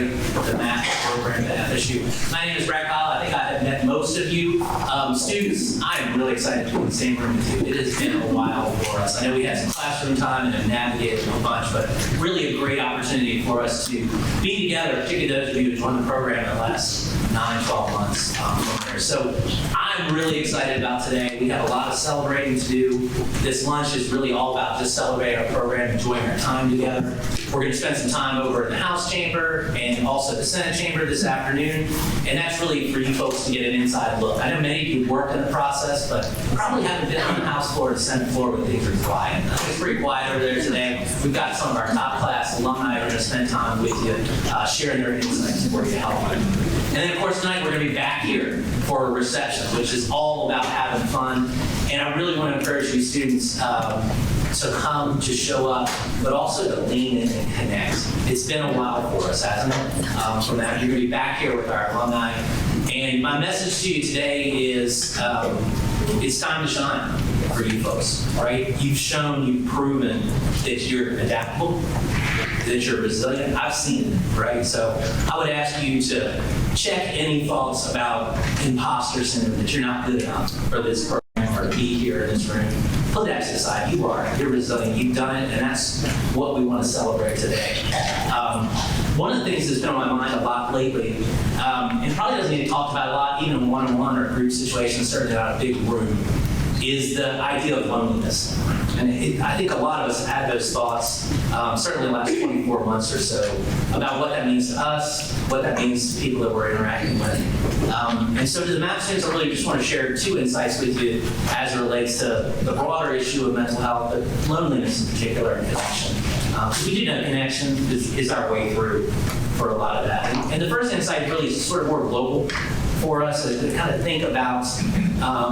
celebrate the math program at FSU. My name is Brad Kyle. I think I have met most of you. Students, I am really excited to be in the same room with you. It has been a while for us. I know we had some classroom time and have navigated a bunch, but really a great opportunity for us to be together, particularly those of you who joined the program in the last 9-12 months from there. So I'm really excited about today. We have a lot of celebrating to do. This lunch is really all about just celebrating our program, enjoying our time together. We're going to spend some time over in the House chamber and also the Senate chamber this afternoon, and that's really for you folks to get an inside look. I know many of you worked in the process, but probably haven't been on the House floor or the Senate floor when things are quiet. It's pretty quiet over there today. We've got some of our top class alumni who are going to spend time with you, sharing their insights for you to help you. And then, of course, tonight we're going to be back here for a reception, which is all about having fun. And I really want to encourage you students to come, to show up, but also to lean in and connect. It's been a while for us, hasn't it? From that, you're going to be back here with our alumni. And my message to you today is it's time to shine for you folks, right? You've shown, you've proven that you're adaptable, that you're resilient. I've seen it, right? So I would ask you to check any thoughts about imposter syndrome, that you're not good enough for this program or to be here in this room. Put that to the side. You are. You're resilient. You've done it, and that's what we want to celebrate today. One of the things that's been on my mind a lot lately, and probably doesn't get talked about a lot, even in one-on-one or group situations, certainly not a big room, is the idea of loneliness. And I think a lot of us have had those thoughts, certainly the last 24 months or so, about what that means to us, what that means to people that we're interacting with. And so to the math students, I really just want to share two insights with you as it relates to the broader issue of mental health, but loneliness in particular and connection. We do know connection is our way through for a lot of that. And the first insight really is sort of more global for us to kind of think about 24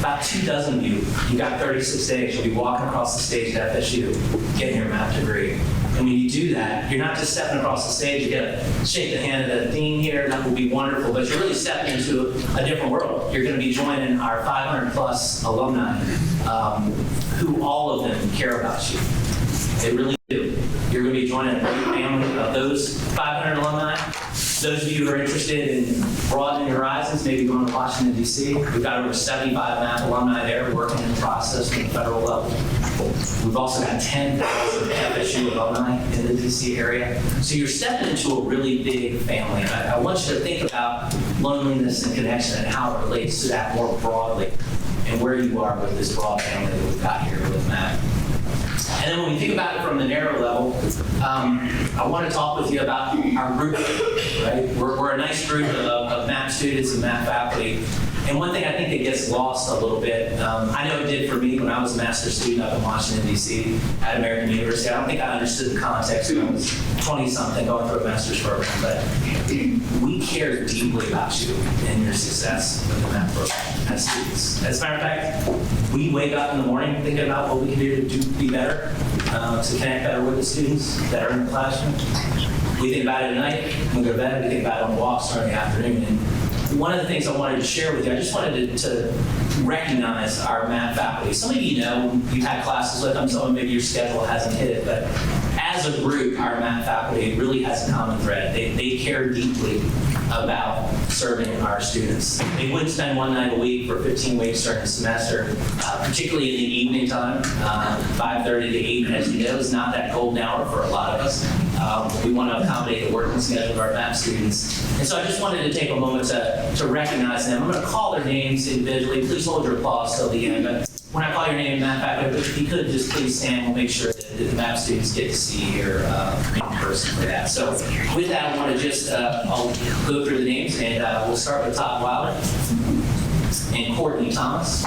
of you. You got 36 days. You'll be walking across the stage at FSU, getting your math degree. And when you do that, you're not just stepping across the stage. You get to shake the hand of the dean here. That will be wonderful. But you're really stepping into a different world. You're going to be joining our 500 plus alumni, who all of them care about you. They really do. You're going to be joining a great family of those 500 alumni. Those of you who are interested in broadening your horizons, maybe going to Washington, D.C., we've got over 75 math alumni there working in the process at the federal level. We've also got 10,000 FSU alumni in the D.C. area. So you're stepping into a really big family. And I want you to think about loneliness and connection and how it relates to that more broadly and where you are with this broad family that we've got here with Matt. And then when we think about it from the narrow level, I want to talk with you about our group, right? We're a nice group of math students and math faculty. And one thing I think that gets lost a little bit, I know it did for me when I was a master's student up in Washington, D.C. at American University. I don't think I understood the context when I was 20-something going through a master's program, but we care deeply about you and your success with the math program as students. As a matter of fact, we wake up in the morning thinking about what we can do to be better, to connect better with the students that are in the classroom. We think about it at night, when we go to bed, we think about it on walks during the afternoon. And one of the things I wanted to share with you, I just wanted to recognize our math faculty. Some of you know, you've had classes with them, so maybe your schedule hasn't hit it, but as a group, our math faculty really has a common thread. They care deeply about serving our students. They wouldn't spend one night a week for 15 weeks during the semester, particularly in the evening time, 5:30 to 8, as you know, is not that golden hour for a lot of us. We want to accommodate the working schedule of our math students. And so I just wanted to take a moment to recognize them. I'm going to call their names individually. Please hold your applause till the end. But when I call your name, math faculty, if you could just please stand, we'll make sure that the math students get to see you here in person for that. So with that, I want to just, I'll go through the names, and we'll start with Todd Wilder and Courtney Thomas,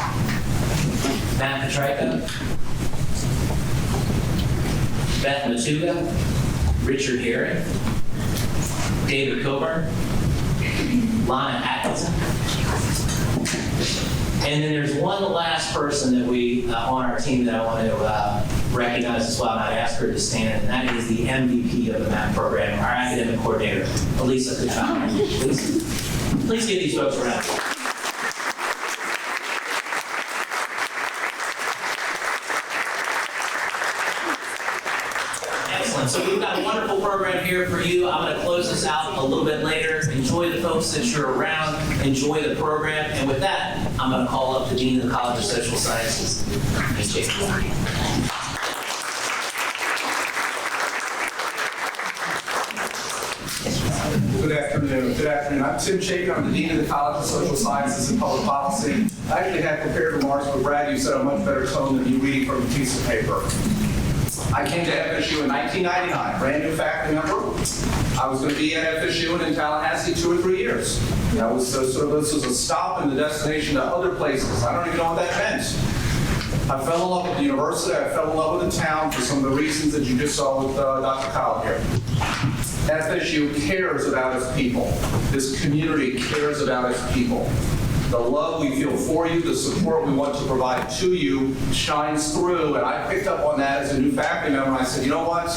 Matt Petraica, Beth Matuga, Richard Herring, David Coburn, Lana Atkinson. And then there's one last person that we on our team that I want to recognize as well, and I'd ask her to stand, and that is the MVP of the math program, our academic coordinator, Elisa Kuchana. Please give these folks a round. Excellent. So we've got a wonderful program here for you. I'm going to close close us out a little bit later. Enjoy the folks that you're around. Enjoy the program. And with that, I'm going to call up the Dean of the College of Social Sciences, Ms. Chapin. Good afternoon. Good afternoon. I'm Tim Chapin. I'm the Dean of the College of Social Sciences and Public Policy. I actually had prepared remarks, but Brad, you said a much better tone than you reading from a piece of paper. I came to FSU in 1999, brand new faculty member. I was going to be at FSU and in Tallahassee 2 or 3 years. That was this was a stop and the destination to other places. I don't even know what that meant. I fell in love with the university. I fell in love with the town for some of the reasons that you just saw with Dr. Kyle here. FSU cares about its people. This community cares about its people. The love we feel for you, the support we want to provide to you shines through, and I picked up on that as a new faculty member, and I said, you know what?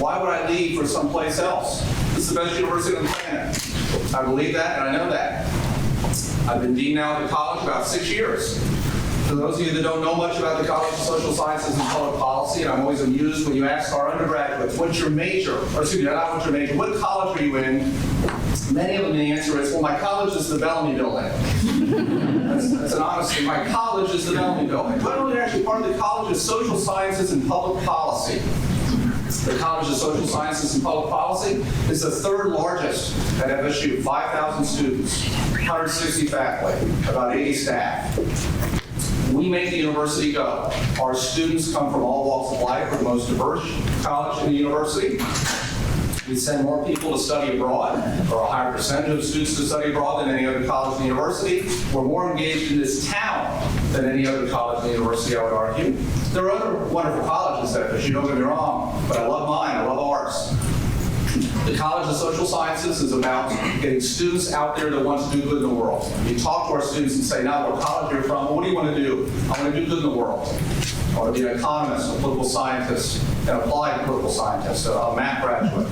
Why would I leave for someplace else? This is the best university on the planet. I believe that, and I know that. I've been dean now at the college about 6 years. For those of you that don't know much about the College of Social Sciences and Public Policy, and I'm always amused when you ask our undergraduates, what's your major? Or excuse me, not what's your major, what college are you in? Many of them, the answer is, well, my college is the Bellamy Building. That's an honesty. My college is the Bellamy Building. But really, actually, part of the College is Social Sciences and Public Policy. The College of Social Sciences and Public Policy is the third largest at FSU, 5,000 students, 160 faculty, about 80 staff. We make the university go. Our students come from all walks of life. We're the most diverse college in the university. We send more people to study abroad, or a higher percentage of students to study abroad than any other college in the university. We're more engaged in this town than any other college in the university, I would argue. There are other wonderful colleges at FSU, don't get me wrong, but I love mine, I love ours. The College of Social Sciences is about getting students out there that want to do good in the world. You talk to our students and say, now what college you're from, what do you want to do? I want to do good in the world. I want to be an economist, a political scientist, an applied political scientist, a math graduate,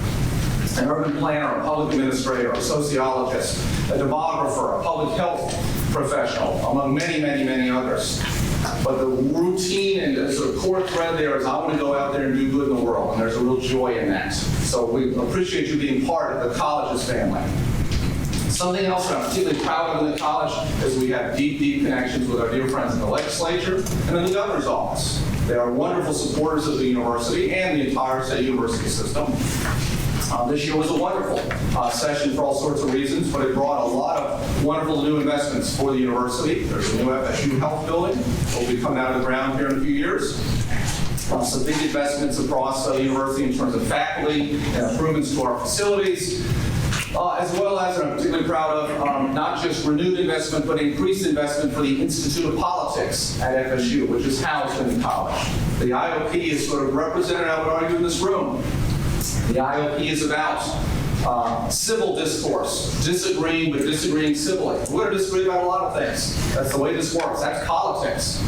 an urban planner, a public administrator, a sociologist, a demographer, a public health professional, among many, many, many others. But the routine and the sort of core thread there is I want to go out there and do good in the world, and there's a real joy in that. So we appreciate you being part of the college's family. Something else that I'm particularly proud of in the college is we have deep, deep connections with our dear friends in the legislature and in the governor's office. They are wonderful supporters of the university and the entire state university system. This year was a wonderful session for all sorts of reasons, but it brought a lot of wonderful new investments for the university. There's a new FSU Health building that will be coming out of the ground here in a few years. Some big investments across the university in terms of faculty and improvements to our facilities, as well as, and I'm particularly proud of, not just renewed investment, but increased investment for the Institute of Politics at FSU, which is housed in the college. The IOP is sort of represented, I would argue, in this room. The IOP is about civil discourse, disagreeing but disagreeing civilly. We're going to disagree about a lot of things. That's the way this works. That's politics.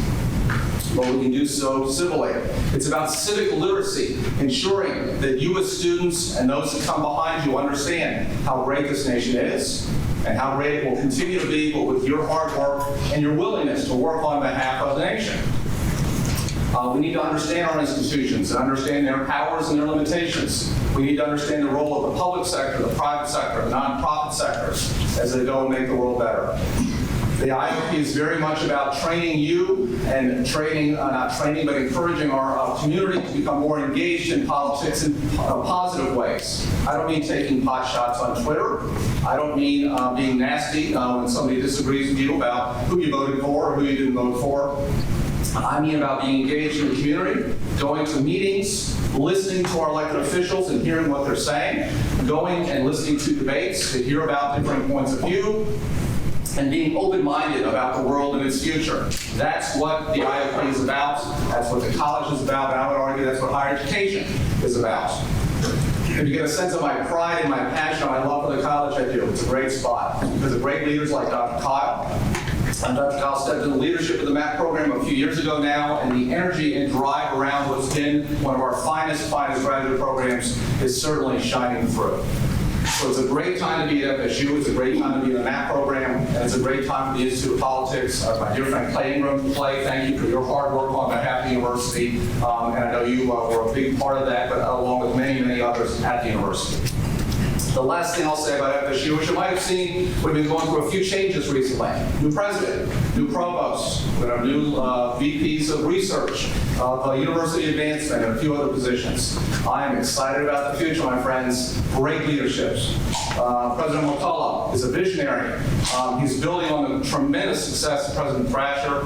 But we can do so civilly. It's about civic literacy, ensuring that you as students and those that come behind you understand how great this nation is and how great it will continue to be, but with your hard work and your willingness to work on behalf of the nation. We need to understand our institutions and understand their powers and their limitations. We need to understand the role of the public sector, the private sector, the nonprofit sectors as they go and make the world better. The IOP is very much about training you and but encouraging our community to become more engaged in politics in positive ways. I don't mean taking pot shots on Twitter. I don't mean being nasty when somebody disagrees with you about who you voted for or who you didn't vote for. I mean about being engaged in the community, going to meetings, listening to our elected officials and hearing what they're saying, going and listening to debates to hear about different points of view, and being open-minded about the world and its future. That's what the IOP is about. That's what the college is about. And I would argue that's what higher education is about. If you get a sense of my pride and my passion, my love for the college, I do. It's a great spot because of great leaders like Dr. Kyle. Dr. Kyle stepped into leadership of the MAP program a few years ago now, and the energy and drive around what's been one of our finest graduate programs is certainly shining through. So it's a great time to be at FSU, it's a great time to be in the MAP program, and it's a great time for the Institute of Politics. My dear friend Clay Ingram, Clay, thank you for your hard work on behalf of the university, and I know you were a big part of that, but along with many, many others at the university. The last thing I'll say about FSU, which you might have seen, we've been going through a few changes recently. New president, new provost, we have new VPs of research, university advancement, and a few other positions. I am excited about the future, my friends. Great leaderships. President McCullough is a visionary. He's building on the tremendous success of President Thrasher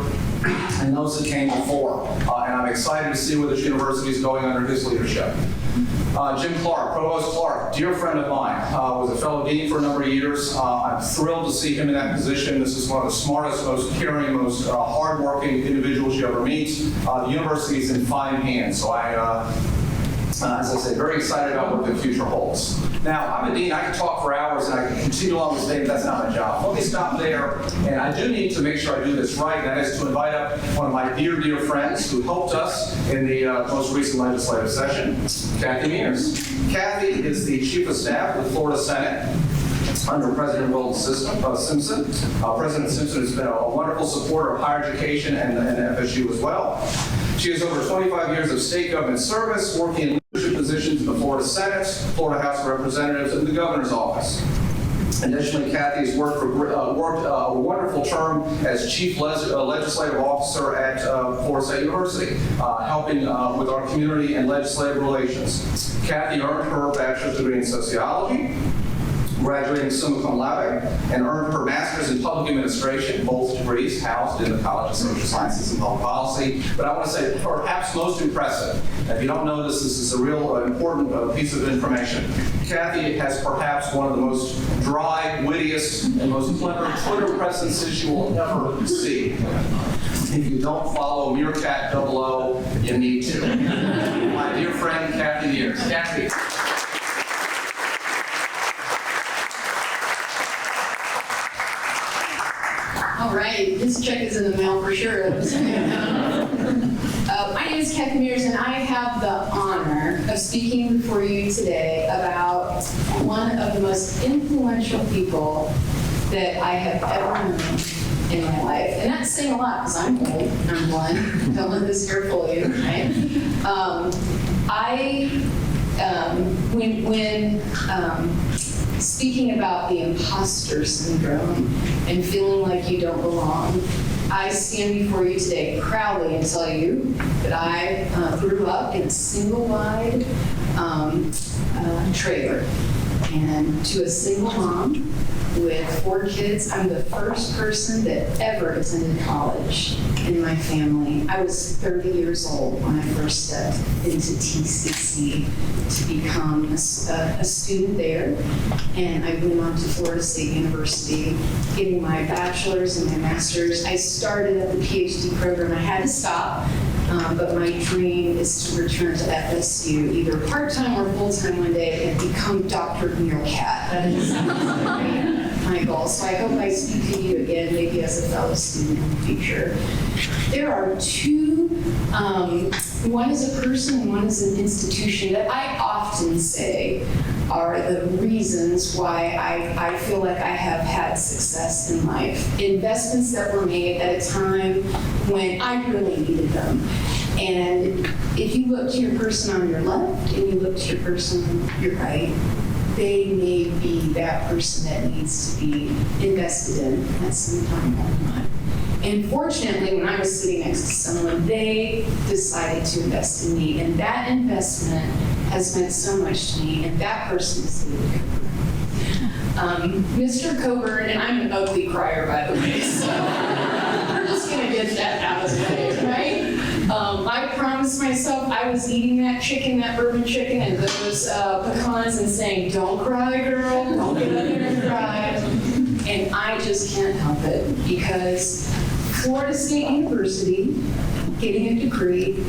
and those that came before. And I'm excited to see where this university is going under his leadership. Jim Clark, Provost Clark, dear friend of mine, was a fellow dean for a number of years. I'm thrilled to see him in that position. This is one of the smartest, most caring, most hardworking individuals you ever meet. The university is in fine hands, so as I say, very excited about what the future holds. Now, I'm a dean, I can talk for hours and I can continue on this day, but that's not my job. Let me stop there, and I do need to make sure I do this right, and that is to invite up one of my dear, dear friends who helped us in the most recent legislative session, Kathy Mears. Kathy is the Chief of Staff of the Florida Senate under President Will Simpson. President Simpson has been a wonderful supporter of higher education and FSU as well. She has over 25 years of state government service, working in leadership positions in the Florida Senate, Florida House of Representatives, and the governor's office. Additionally, Kathy has worked a wonderful term as Chief Legislative Officer at Florida State University, helping with our community and legislative relations. Kathy earned her bachelor's degree in sociology, graduating summa cum laude, and earned her master's in public administration, both degrees housed in the College of Social Sciences and Public Policy. But I want to say perhaps most impressive, if you don't know this, this is a real important piece of information. Kathy has perhaps one of the most dry, wittiest, and most clever Twitter presences you will ever see. If you don't follow Meerkat 00, you need to. My dear friend, Kathy Mears. Kathy. All right, this check is in the mail for sure. My name is Kathy Mears, and I have the honor of speaking before you today about one of the most influential people that I have ever known in my life. And that's saying a lot because I'm old, I'm blind, don't let this hair fool you, right? When speaking about the imposter syndrome and feeling like you don't belong, I stand before you today proudly and tell you that I grew up in a single-wide trailer. And to a single mom with 4 kids, I'm the first person that ever attended college in my family. I was 30 years old when I first stepped into TCC to become a student there. And I went on to Florida State University, getting my bachelor's and my master's. I started at the PhD program. I had to stop. But my dream is to return to FSU, either part-time or full-time one day, and become Dr. Meerkat. That is my goal. So I hope I speak to you again, maybe as a fellow student in the future. There are two, one is a person and one is an institution that I often say are the reasons why I feel like I have had success in life. Investments that were made at a time when I really needed them. And if you look to your person on your left and you look to your person on your right, they may be that person that needs to be invested in at some time or not. And fortunately, when I was sitting next to someone, they decided to invest in me. And that investment has meant so much to me. And that person is David Coburn. Mr. Coburn, and I'm an ugly crier, by the way, so we're just going to get that out of the way, right? I promised myself I was eating that chicken, that bourbon chicken, and those pecans and saying, don't cry, girl, don't get up here and cry. And I just can't help it because Florida State University, getting a degree,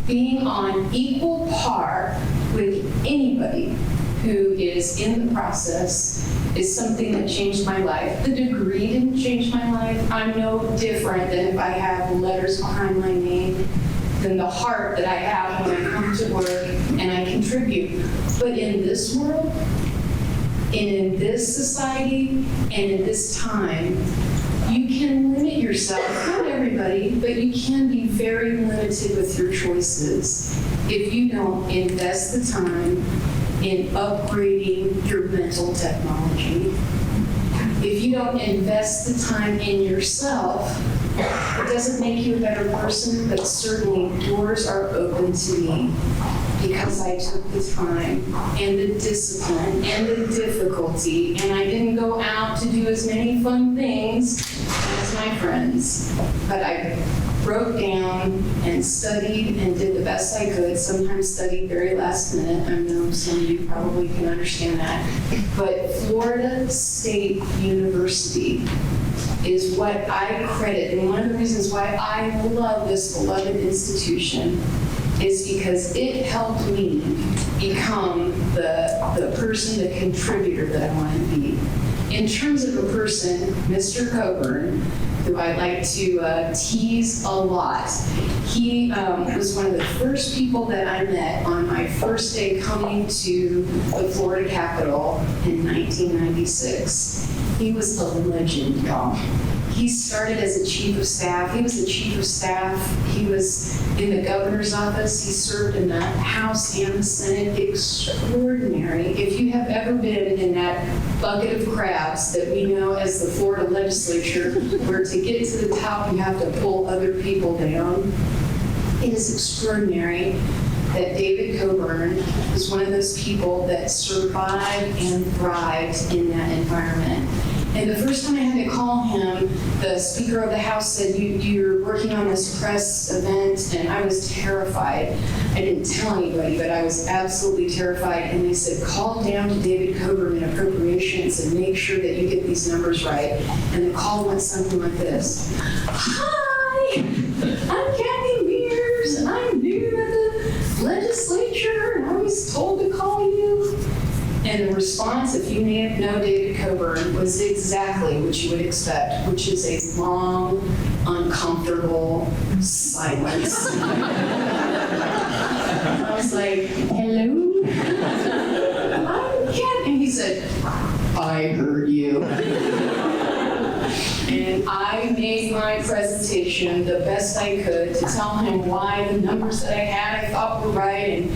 being on equal par with anybody who is in the process is something that changed my life. The degree didn't change my life. I'm no different than if I have letters behind my name than the heart that I have when I come to work and I contribute. But in this world, and in this society, and in this time, you can limit yourself, not everybody, but you can be very limited with your choices if you don't invest the time in upgrading your mental technology. If you don't invest the time in yourself, it doesn't make you a better person, but certainly doors are open to me because I took the time and the discipline and the difficulty, and I didn't go out to do as many fun things as my friends, but I broke down and studied and did the best I could, sometimes studied very last minute. I know some of you probably can understand that. But Florida State University is what I credit, and one of the reasons why I love this beloved institution is because it helped me become the person, the contributor that I want to be. In terms of a person, Mr. Coburn, who I like to tease a lot. He was one of the first people that I met on my first day coming to the Florida Capitol in 1996. He was a legend, y'all. He started as a chief of staff. He was the chief of staff. He was in the governor's office. He served in the House and the Senate. Extraordinary. If you have ever been in that bucket of crabs that we know as the Florida legislature, where to get to the top you have to pull other people down, it is extraordinary that David Coburn was one of those people that survived and thrived in that environment. And the first time I had to call him, the Speaker of the House said, you're working on this press event, and I was terrified. I didn't tell anybody, but I was absolutely terrified. And they said, call down to David Coburn in Appropriations and make sure that you get these numbers right. And the call went something like this. Hi, I'm Kathy Mears, and I'm new to the legislature, and I was told to call you. And the response, if you know David Coburn, was exactly what you would expect, which is a long, uncomfortable silence. I was like, hello? I'm Ken. And he said, I heard you. And I made my presentation the best I could to tell him why the numbers that I had I thought were right. And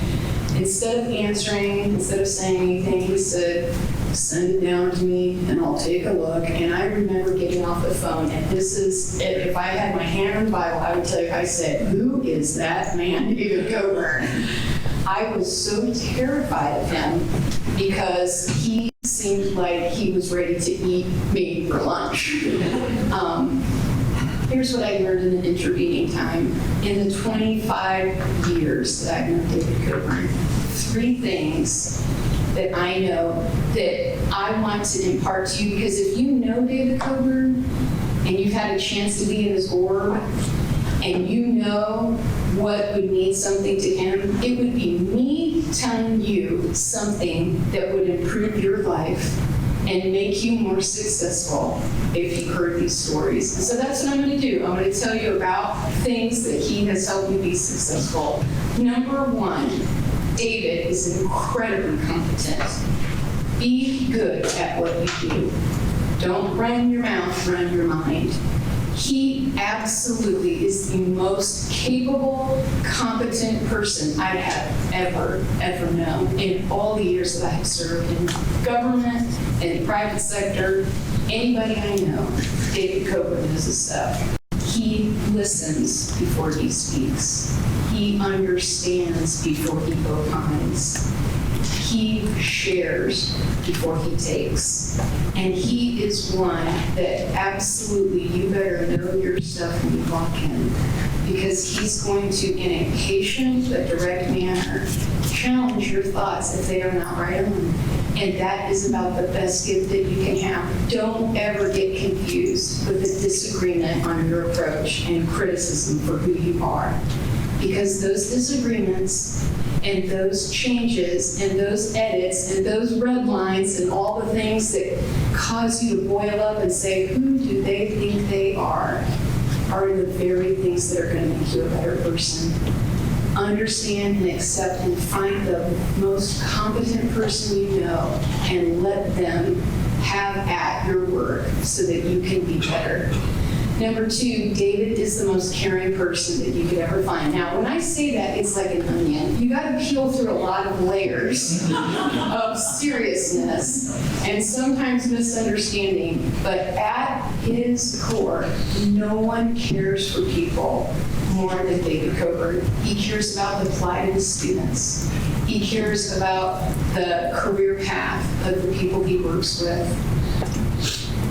instead of answering, instead of saying anything, he said, send it down to me and I'll take a look. And I remember getting off the phone, and this is, if I had my hand on the Bible, I would tell you, I said, who is that man, David Coburn? I was so terrified of him because he seemed like he was ready to eat me for lunch. Here's what I learned in the intervening time. In the 25 years that I've known David Coburn, 3 things that I know that I want to impart to you, because if you know David Coburn and you've had a chance to be in his org and you know what would mean something to him, it would be me telling you something that would improve your life and make you more successful if you heard these stories. And so that's what I'm going to do. I'm going to tell you about things that he has helped me be successful. Number 1, David is incredibly competent. Be good at what you do. Don't run your mouth, run your mind. He absolutely is the most capable, competent person I have ever known in all the years that I have served in government, in the private sector. Anybody I know, David Coburn is a stuff. He listens before he speaks. He understands before he opines. He shares before he takes. And he is one that absolutely you better know your stuff when you walk in, because he's going to, in a patient but direct manner, challenge your thoughts if they are not right on. And that is about the best gift that you can have. Don't ever get confused with a disagreement on your approach and criticism for who you are. Because those disagreements and those changes and those edits and those red lines and all the things that cause you to boil up and say, who do they think they are the very things that are going to make you a better person. Understand and accept and find the most competent person you know and let them have at your work so that you can be better. Number two, David is the most caring person that you could ever find. Now, when I say that, it's like an onion. You got to peel through a lot of layers of seriousness and sometimes misunderstanding. But at his core, no one cares for people more than David Coburn. He cares about the plight of his students. He cares about the career path of the people he works with.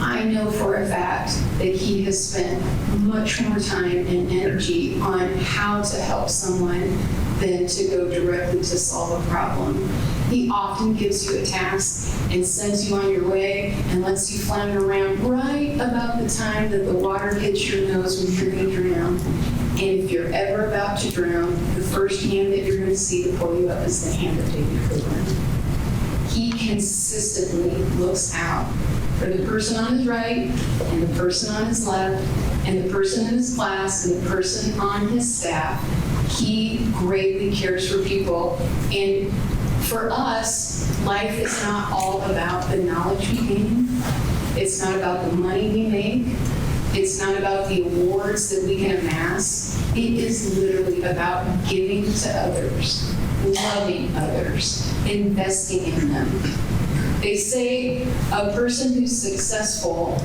I know for a fact that he has spent much more time and energy on how to help someone than to go directly to solve a problem. He often gives you a task and sends you on your way and lets you flounder around right about the time that the water hits your nose when you're going to drown. And if you're ever about to drown, the first hand that you're going to see to pull you up is the hand of David Coburn. He consistently looks out for the person on his right, and the person on his left, and the person in his class, and the person on his staff. He greatly cares for people. And for us, life is not all about the knowledge we gain. It's not about the money we make. It's not about the awards that we can amass. It is literally about giving to others, loving others, investing in them. They say a person who's successful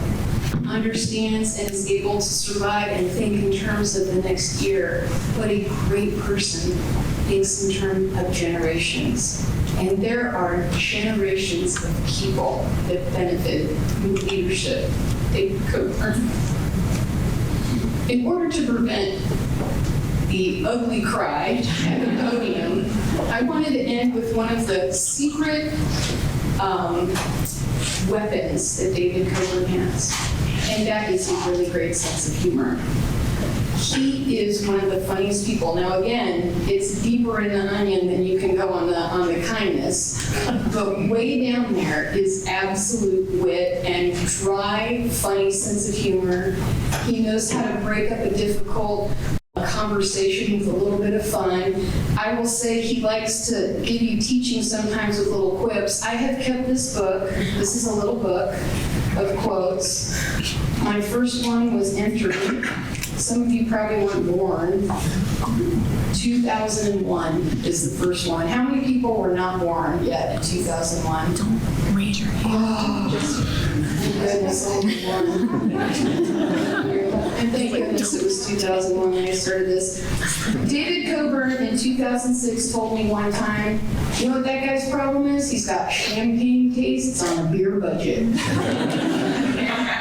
understands and is able to survive and think in terms of the next year, but a great person thinks in terms of generations. And there are generations of people that benefit from leadership. David Coburn. In order to prevent the ugly cry at the podium, I wanted to end with one of the secret weapons that David Coburn has, and that is a really great sense of humor. He is one of the funniest people. Now again, it's deeper in the onion than you can go on the kindness, but way down there is absolute wit and dry, funny sense of humor. He knows how to break up a difficult conversation with a little bit of fun. I will say he likes to give you teaching sometimes with little quips. I have kept this book. This is a little book of quotes. My first one was entered. Some of you probably weren't born. 2001 is the first one. How many people were not born yet in 2001? Don't raise your hand. Oh, thank goodness I was born. And thank goodness it was 2001 when I started this. David Coburn in 2006 told me one time, you know what that guy's problem is? He's got champagne tastes on a beer budget.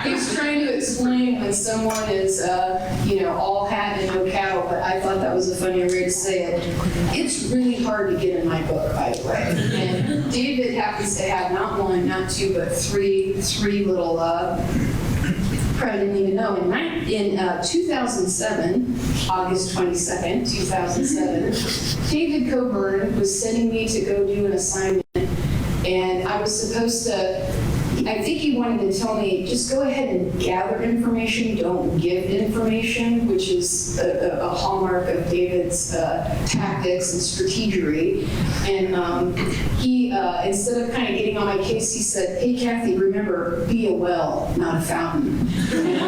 He's trying to explain when someone is, all hat and no cattle, but I thought that was a funnier way to say it. It's really hard to get in my book, by the way. And David happens to have not one, not two, but three little, probably didn't even know. In 2007, August 22nd, 2007, David Coburn was sending me to go do an assignment, and I was supposed to, I think he wanted to tell me, just go ahead and gather information, don't give information, which is a hallmark of David's tactics and strategery. And he, instead of kind of getting on my case, he said, hey, Kathy, remember, be a well, not a fountain. And,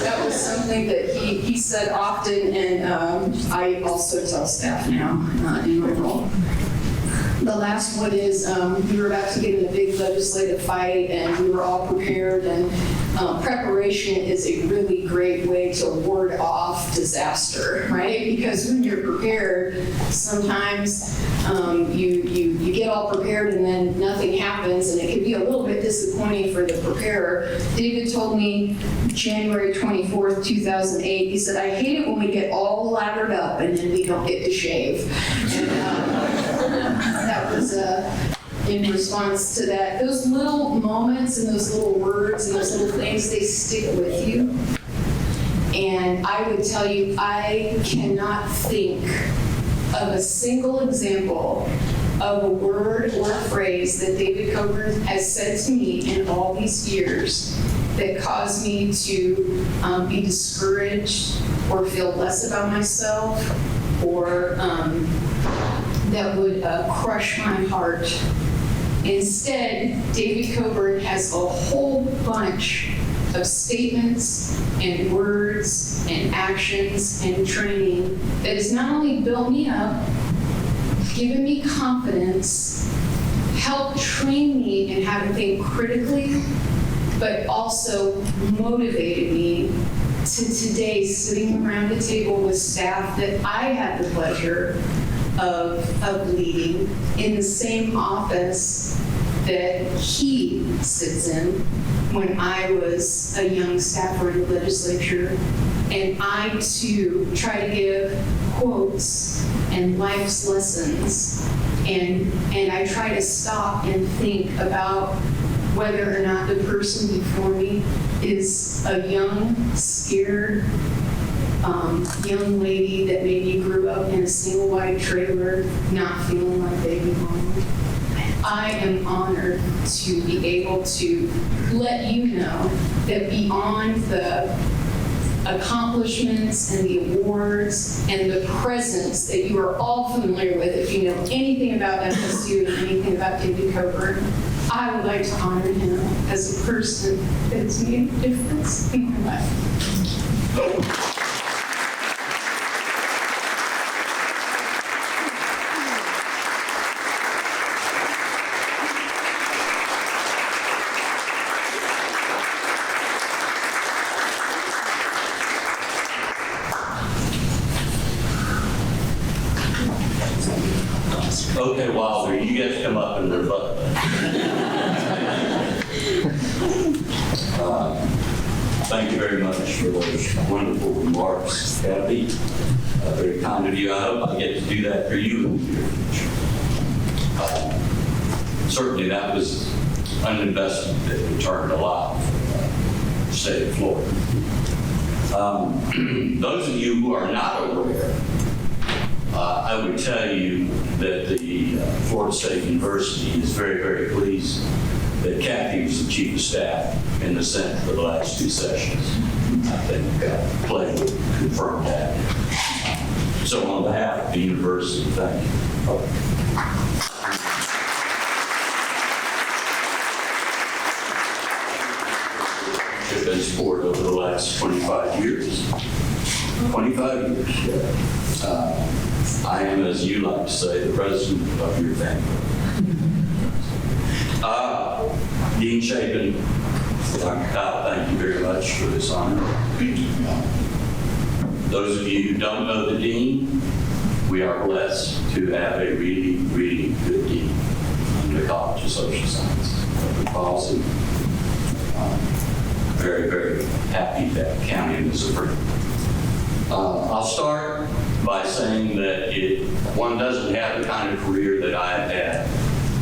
that was something that he said often, and I also tell staff now in my role. The last one is we were about to get in a big legislative fight, and we were all prepared, and preparation is a really great way to ward off disaster, right? Because when you're prepared, sometimes you get all prepared and then nothing happens, and it can be a little bit disappointing for the preparer. David told me January 24th, 2008, he said, I hate it when we get all lathered up and then we don't get to shave. And, that was in response to that. Those little moments and those little words and those little things, they stick with you. And I would tell you, I cannot think of a single example of a word or a phrase that David Coburn has said to me in all these years that caused me to be discouraged or feel less about myself, or that would crush my heart. Instead, David Coburn has a whole bunch of statements and words and actions and training that has not only built me up, given me confidence, helped train me in how to think critically, but also motivated me to today sitting around a table with staff that I had the pleasure of leading in the same office that he sits in when I was a young staffer in the legislature. And I too try to give quotes and life's lessons. And I try to stop and think about whether or not the person before me is a young, scared, young lady that maybe grew up in a single wide trailer, not feeling like they belong. I am honored to be able to let you know that beyond the accomplishments and the awards and the presence that you are all familiar with, if you know anything about FSU and anything about David Coburn, I would like to honor him as a person that has made a difference in my life. Okay, Wilder, you get to come up and rebut. Thank you very much for those wonderful remarks, Kathy. Very kind of you. I hope I get to do that for you in the near future. Certainly that was an investment that returned a lot for the state of Florida. Those of you who are not aware, I would tell you that the Florida State University is very, very pleased that Kathy was the chief of staff in the Senate for the last 2 sessions. I think Clay would confirm that. So on behalf of the university, thank you. Have been support over the last 25 years. 25 years, yeah. I am, as you like to say, the president of your family. Dean Chapin, Dr. Kyle, thank you very much for this honor. Those of you who don't know the dean, we are blessed to have a really, really good dean in the College of Social Sciences, public policy. Very, very happy to count him as a friend. I'll start by saying that one doesn't have the kind of career that I have had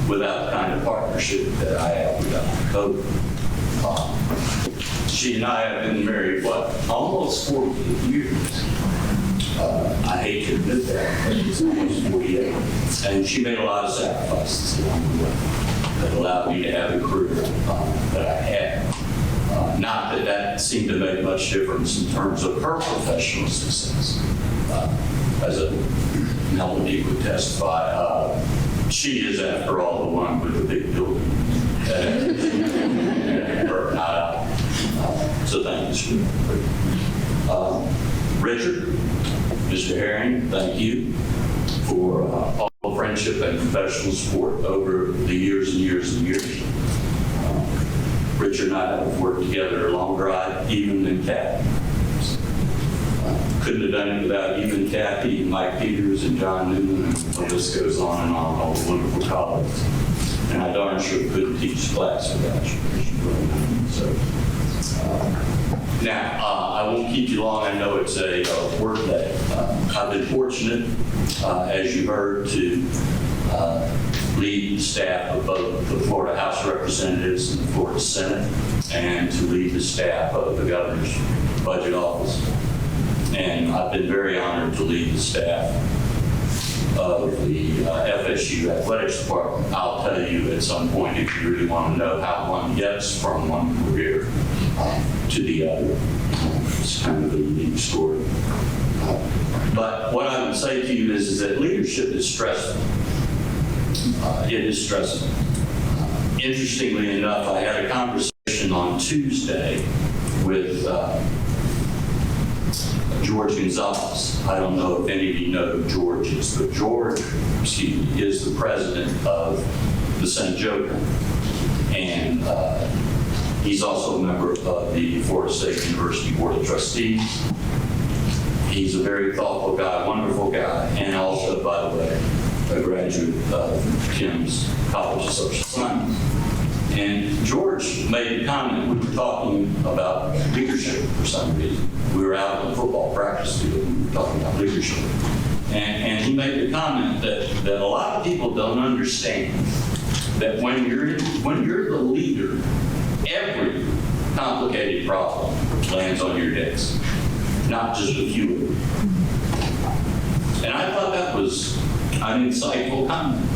without the kind of partnership that I have with Dr. Coburn. She and I have been married, almost 40 years. I hate to admit that, but it's almost 48. And she made a lot of sacrifices along the way that allowed me to have a career that I had. Not that that seemed to make much difference in terms of her professional success. As Melody would testify, she is, after all, the one with the big building. Her, not I. So thank you, Stuart. Richard, Mr. Herring, thank you for all the friendship and professional support over the years and years and years. Richard and I have worked together longer, even than Kathy. Couldn't have done it without even Kathy, Mike Peters, and John Newman, and the list goes on and on, all the wonderful colleagues. And I darn sure couldn't teach class without you. So, now, I won't keep you long. I know it's a work day. I've been fortunate, as you heard, to lead the staff of both the Florida House of Representatives and the Florida Senate, and to lead the staff of the Governor's Budget Office. And I've been very honored to lead the staff of the FSU Athletics Department. I'll tell you at some point, if you really want to know how one gets from one career to the other. It's kind of a unique story. But what I would say to you is that leadership is stressful. It is stressful. Interestingly enough, I had a conversation on Tuesday with George Gonzalez. I don't know if any of you know who George is, but George, is the president of the St. Joe Company. And he's also a member of the Florida State University Board of Trustees. He's a very thoughtful guy, wonderful guy, and also, by the way, a graduate of Kim's College of Social Science. And George made a comment. We were talking about leadership for some reason. We were out on football practice field and we were talking about leadership. And he made the comment that a lot of people don't understand that when you're the leader, every complicated problem lands on your desk, not just a few of them. And I thought that was an insightful comment.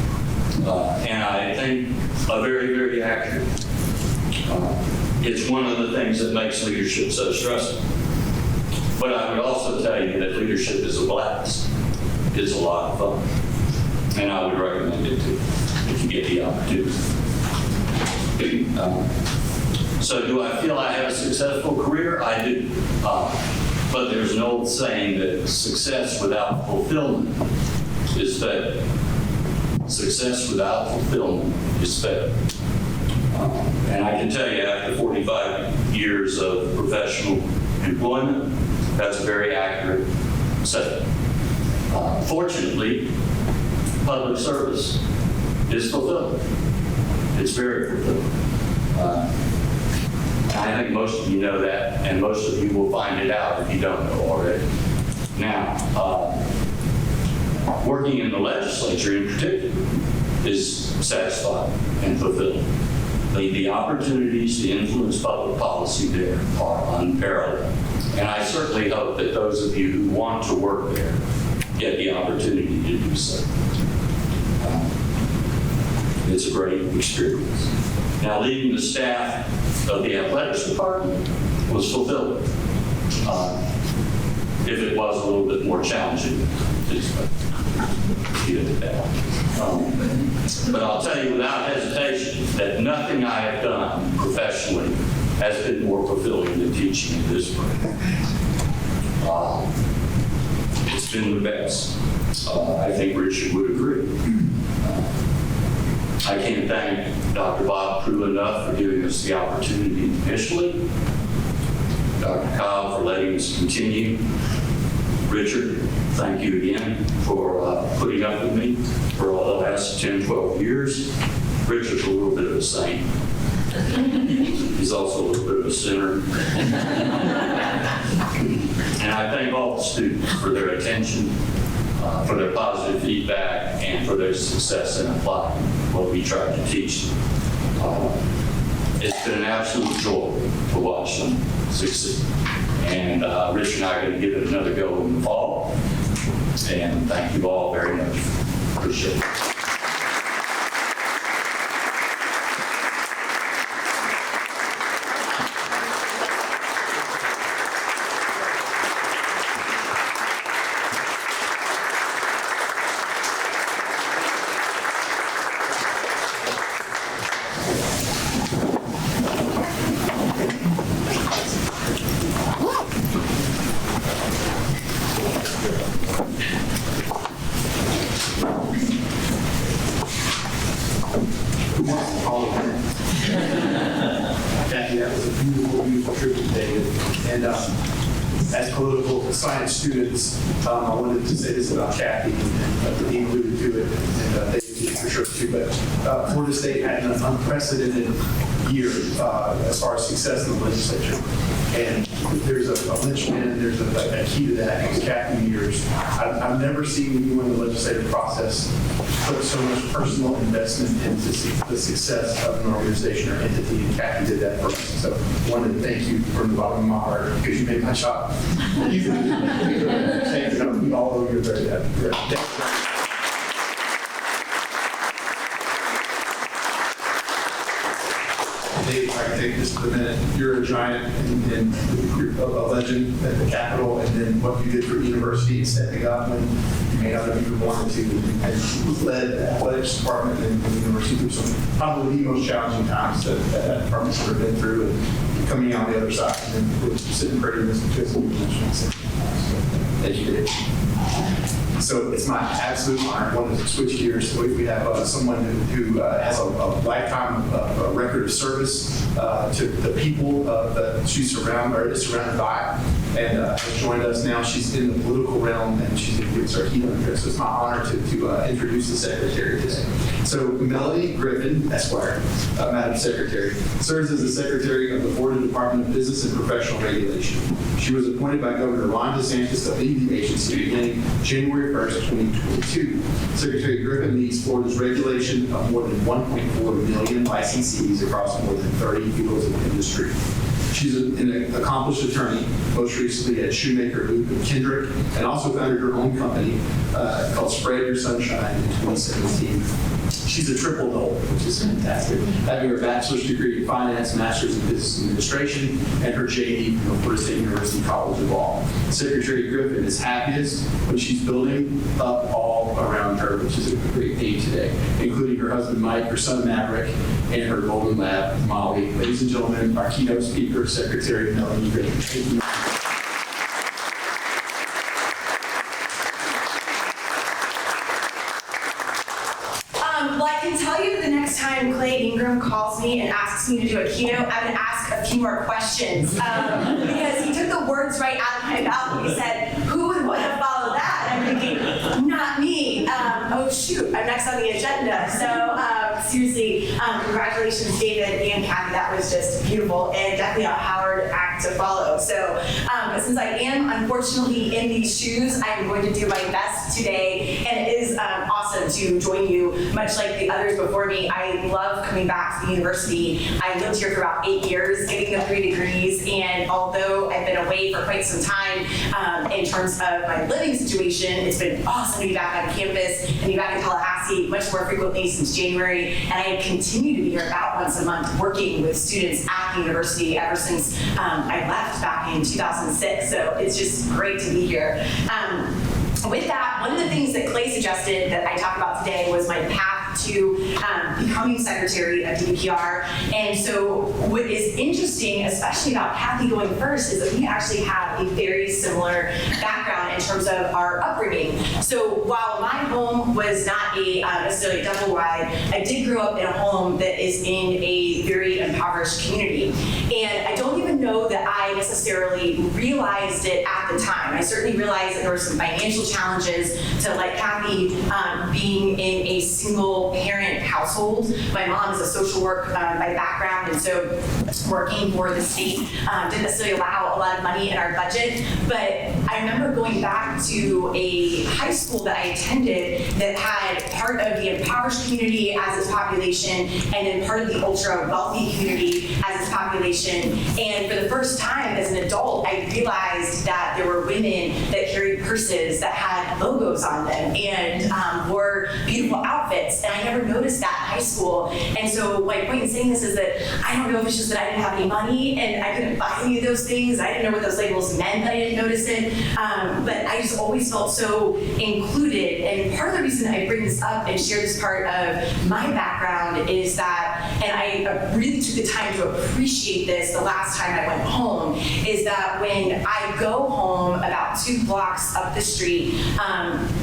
And I think a very, very accurate. It's one of the things that makes leadership so stressful. But I would also tell you that leadership is a blast. It's a lot of fun. And I would recommend it too, if you get the opportunity. So do I feel I have a successful career? I do. But there's an old saying that success without fulfillment is failure. Success without fulfillment is failure. And I can tell you, after 45 years of professional employment, that's a very accurate statement. Fortunately, public service is fulfilling. It's very fulfilling. I think most of you know that, and most of you will find it out if you don't know already. Now, working in the legislature in particular is satisfying and fulfilling. The opportunities to influence public policy there are unparalleled. And I certainly hope that those of you who want to work there get the opportunity to do so. It's a great experience. Now, leading the staff of the athletics department was fulfilling. If it was a little bit more challenging, but I'll tell you without hesitation that nothing I have done professionally has been more fulfilling than teaching in this program. It's been the best. I think Richard would agree. I can't thank Dr. Bob Crew enough for giving us the opportunity initially, Dr. Kyle for letting us continue. Richard, thank you again for putting up with me for all the last 10, 12 years. Richard's a little bit of a saint. He's also a little bit of a sinner. And I thank all the students for their attention, for their positive feedback, and for their success in applying what we tried to teach them. It's been an absolute joy to watch them succeed. And Rich and I are going to give it another go in the fall. And thank you all very much. Appreciate it. Kathy, that was a beautiful, beautiful tribute, David. And as political science students, I wanted to say this about Kathy. The dean alluded to it, and David for sure too. But Florida State had an unprecedented year as far as success in the legislature. And there's a linchpin, there's a key to that. It was Kathy Mears. I've never seen anyone in the legislative process put so much personal investment into the success of an organization or entity, and Kathy did that for us. So I wanted to thank you from the bottom of my heart because you made my job easy. Thank you. Although you're very happy. Dave, if I can take just a minute, you're a giant and you're a legend at the Capitol, and then what you did for the university and stepping up when you may not have even wanted to, and led the athletics department in the university through some probably the most challenging times that department's ever been through, and coming out the other side, and then we're sitting pretty in this physical position. Thank you. So it's my absolute honor. I wanted to switch gears. We have someone who has a lifetime record of service to the people that she's surrounded by, and has joined us now. She's in the political realm, and she's going to give us our keynote address. So it's my honor to introduce the secretary today. So Melody Griffin, Esquire, Madam Secretary, serves as the Secretary of the Florida Department of Business and Professional Regulation. She was appointed by Governor Ron DeSantis to lead the agency beginning January 1st, 2022. Secretary Griffin leads Florida's regulation of more than 1.4 million licensees across more than 30 fields of industry. She's an accomplished attorney, most recently at Shoemaker, Luke, and Kendrick, and also founded her own company called Spread Your Sunshine in 2017. She's a triple double, which is fantastic, having her bachelor's degree in finance, master's in business administration, and her JD from Florida State University College of Law. Secretary Griffin is happiest when she's building up all around her, which is a great theme today, including her husband Mike, her son Maverick, and her golden lab Molly. Ladies and gentlemen, our keynote speaker, Secretary Melody Griffin. Thank you. Well, I can tell you the next time Clay Ingram calls me and asks me to do a keynote, I'm going to ask a few more questions because he took the words right out of my mouth and he said, "Who would want to follow that?" And I'm thinking, not me. Oh shoot, I'm next on the agenda. So seriously, congratulations, David and Kathy. That was just beautiful and definitely a hard act to follow. So since I am unfortunately in these shoes, I'm going to do my best today, and it is awesome to join you. Much like the others before me, I love coming back to the university. I lived here for about 8 years, getting the 3 degrees, and although I've been away for quite some time in terms of my living situation, it's been awesome to be back on campus and be back in Tallahassee much more frequently since January, and I continue to be here about once a month working with students at the university ever since I left back in 2006, so it's just great to be here. With that, one of the things that Clay suggested that I talk about today was my path to becoming Secretary of DPR. And so what is interesting, especially about Kathy going first, is that we actually have a very similar background in terms of our upbringing. So while my home was not a necessarily double wide, I did grow up in a home that is in a very impoverished community. And I don't even know that I necessarily realized it at the time. I certainly realized that there were some financial challenges to, like Kathy, being in a single parent household. My mom is a social work by background, and so working for the state didn't necessarily allow a lot of money in our budget. But I remember going back to a high school that I attended that had part of the impoverished community as its population, and then part of the ultra wealthy community as its population. And for the first time as an adult, I realized that there were women that carried purses that had logos on them and wore beautiful outfits, and I never noticed that in high school. And so my point in saying this is that I don't know if it's just that I didn't have any money and I couldn't buy any of those things. I didn't know what those labels meant that I didn't notice it, but I just always felt so included. And part of the reason I bring this up and share this part of my background is that, and I really took the time to appreciate this the last time I went home, is that when I go home about 2 blocks up the street,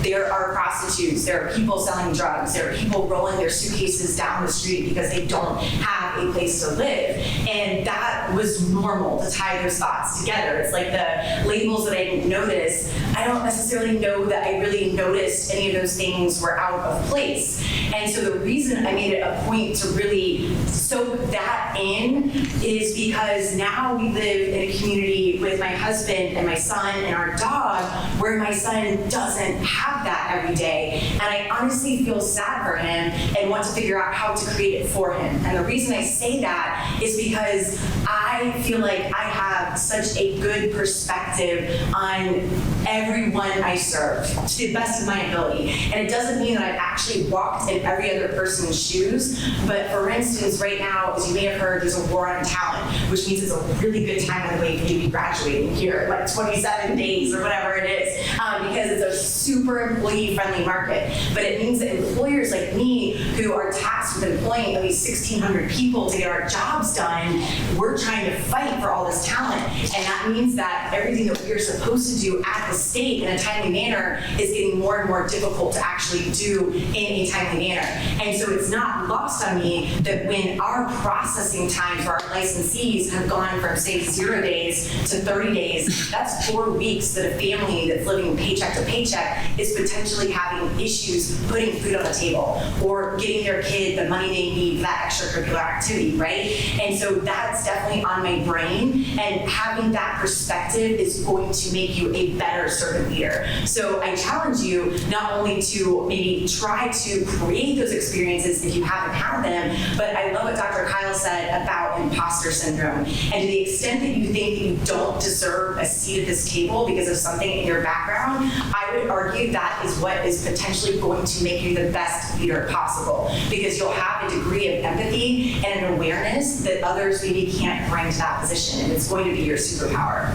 there are prostitutes, there are people selling drugs, there are people rolling their suitcases down the street because they don't have a place to live. And that was normal to tie those thoughts together. It's like the labels that I didn't notice. I don't necessarily know that I really noticed any of those things were out of place. And so the reason I made it a point to really soak that in is because now we live in a community with my husband and my son and our dog where my son doesn't have that every day. And I honestly feel sad for him and want to figure out how to create it for him. And the reason I say that is because I feel like I have such a good perspective on everyone I serve to the best of my ability. And it doesn't mean that I've actually walked in every other person's shoes, but for instance, right now, as you may have heard, there's a war on talent, which means it's a really good time, by the way, for you to be graduating here, like 27 days or whatever it is, because it's a super employee-friendly market. But it means that employers like me, who are tasked with employing at least 1,600 people to get our jobs done, we're trying to fight for all this talent. And that means that everything that we're supposed to do at the state in a timely manner is getting more and more difficult to actually do in a timely manner. And so it's not lost on me that when our processing time for our licensees have gone from, say, 0 days to 30 days, that's 4 weeks that a family that's living paycheck to paycheck is potentially having issues putting food on the table or getting their kid the money they need for that extracurricular activity, right? And so that's definitely on my brain, and having that perspective is going to make you a better servant leader. So I challenge you not only to maybe try to create those experiences if you haven't had them, but I love what Dr. Kyle said about imposter syndrome. And to the extent that you think that you don't deserve a seat at this table because of something in your background, I would argue that is what is potentially going to make you the best leader possible, because you'll have a degree of empathy and an awareness that others maybe can't bring to that position, and it's going to be your superpower.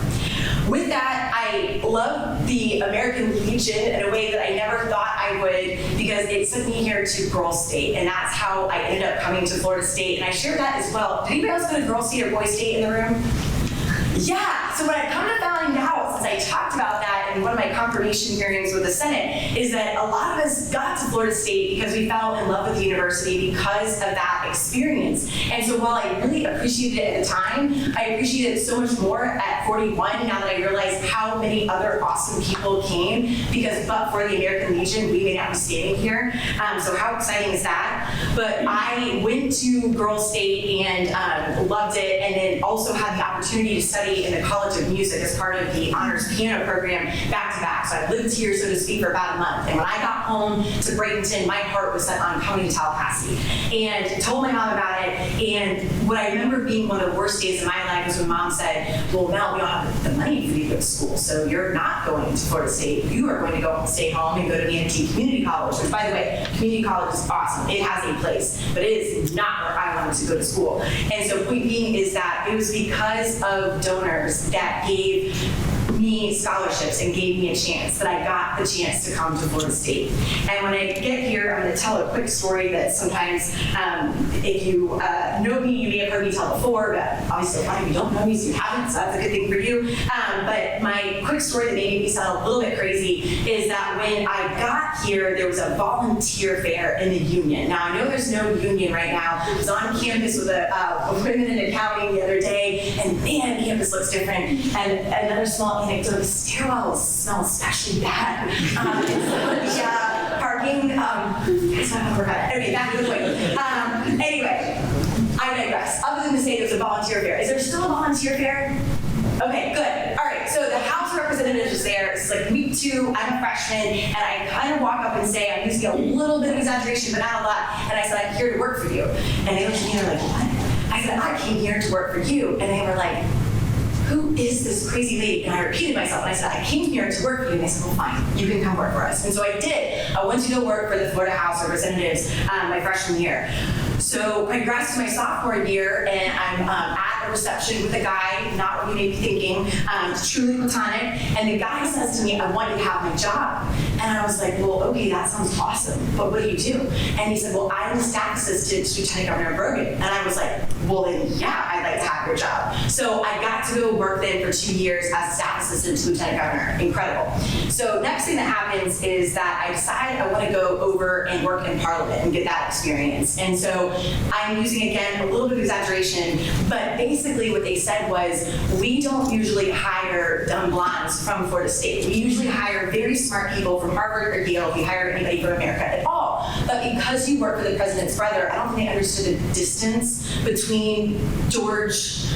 With that, I love the American Legion in a way that I never thought I would, because it sent me here to Girls State, and that's how I ended up coming to Florida State, and I share that as well. Did anybody else go to Girls State or Boys State in the room? Yeah, so what I've come to find out since I talked about that in one of my confirmation hearings with the Senate is that a lot of us got to Florida State because we fell in love with the university because of that experience. And so while I really appreciated it at the time, I appreciate it so much more at 41 now that I realize how many other awesome people came, because but for the American Legion, we may not be standing here. So how exciting is that? But I went to Girls State and loved it, and then also had the opportunity to study in the College of Music as part of the honors piano program back to back. So I lived here, so to speak, for about a month. And when I got home to Bradenton, my heart was set on coming to Tallahassee, and told my mom about it. And what I remember being one of the worst days of my life was when Mom said, well, Mel, we don't have the money for you to go to school, so you're not going to Florida State. You are going to go and stay home and go to Manatee Community College, which, by the way, community college is awesome. It has a place, but it is not where I wanted to go to school. And so point being is that it was because of donors that gave me scholarships and gave me a chance that I got the chance to come to Florida State. And when I get here, I'm going to tell a quick story that sometimes, if you know me, you may have heard me tell before, but obviously a lot of you don't know me, so you haven't, so that's a good thing for you. But my quick story that maybe me sound a little bit crazy is that when I got here, there was a volunteer fair in the union. Now, I know there's no union right now. I was on campus with a women in accounting the other day, and man, campus looks different. And another small anecdote, the stairwells smell especially bad. The parking, that's not how we're at. Okay, back to the point. Anyway, I digress. Other than to say there's a volunteer fair. Is there still a volunteer fair? Okay, good. All right, so the House of Representatives is there. It's like week 2, I'm a freshman, and I kind of walk up and say, I'm using a little bit of exaggeration, but not a lot, and I said, I'm here to work for you. And they looked at me and they're like, what? I said, I came here to work for you. And they were like, who is this crazy lady? And I repeated myself, and I said, I came here to work for you. And they said, well, fine, you can come work for us. And so I did. I went to go work for the Florida House of Representatives my freshman year. So I progressed to my sophomore year, and I'm at a reception with a guy, not what you may be thinking, truly platonic, and the guy says to me, I want you to have my job. And I was like, well, okay, that sounds awesome, but what do you do? And he said, well, I'm the staff assistant to Lieutenant Governor Bergen. And I was like, well, then yeah, I'd like to have your job. So I got to go work then for 2 years as a staff assistant to Lieutenant Governor. Incredible. So next thing that happens is that I decide I want to go over and work in Parliament and get that experience. And so I'm using, again, a little bit of exaggeration, but basically what they said was, we don't usually hire dumb blondes from Florida State. We usually hire very smart people from Harvard or Yale if we hire anybody from America at all. But because you work for the president's brother, I don't think they understood the distance between George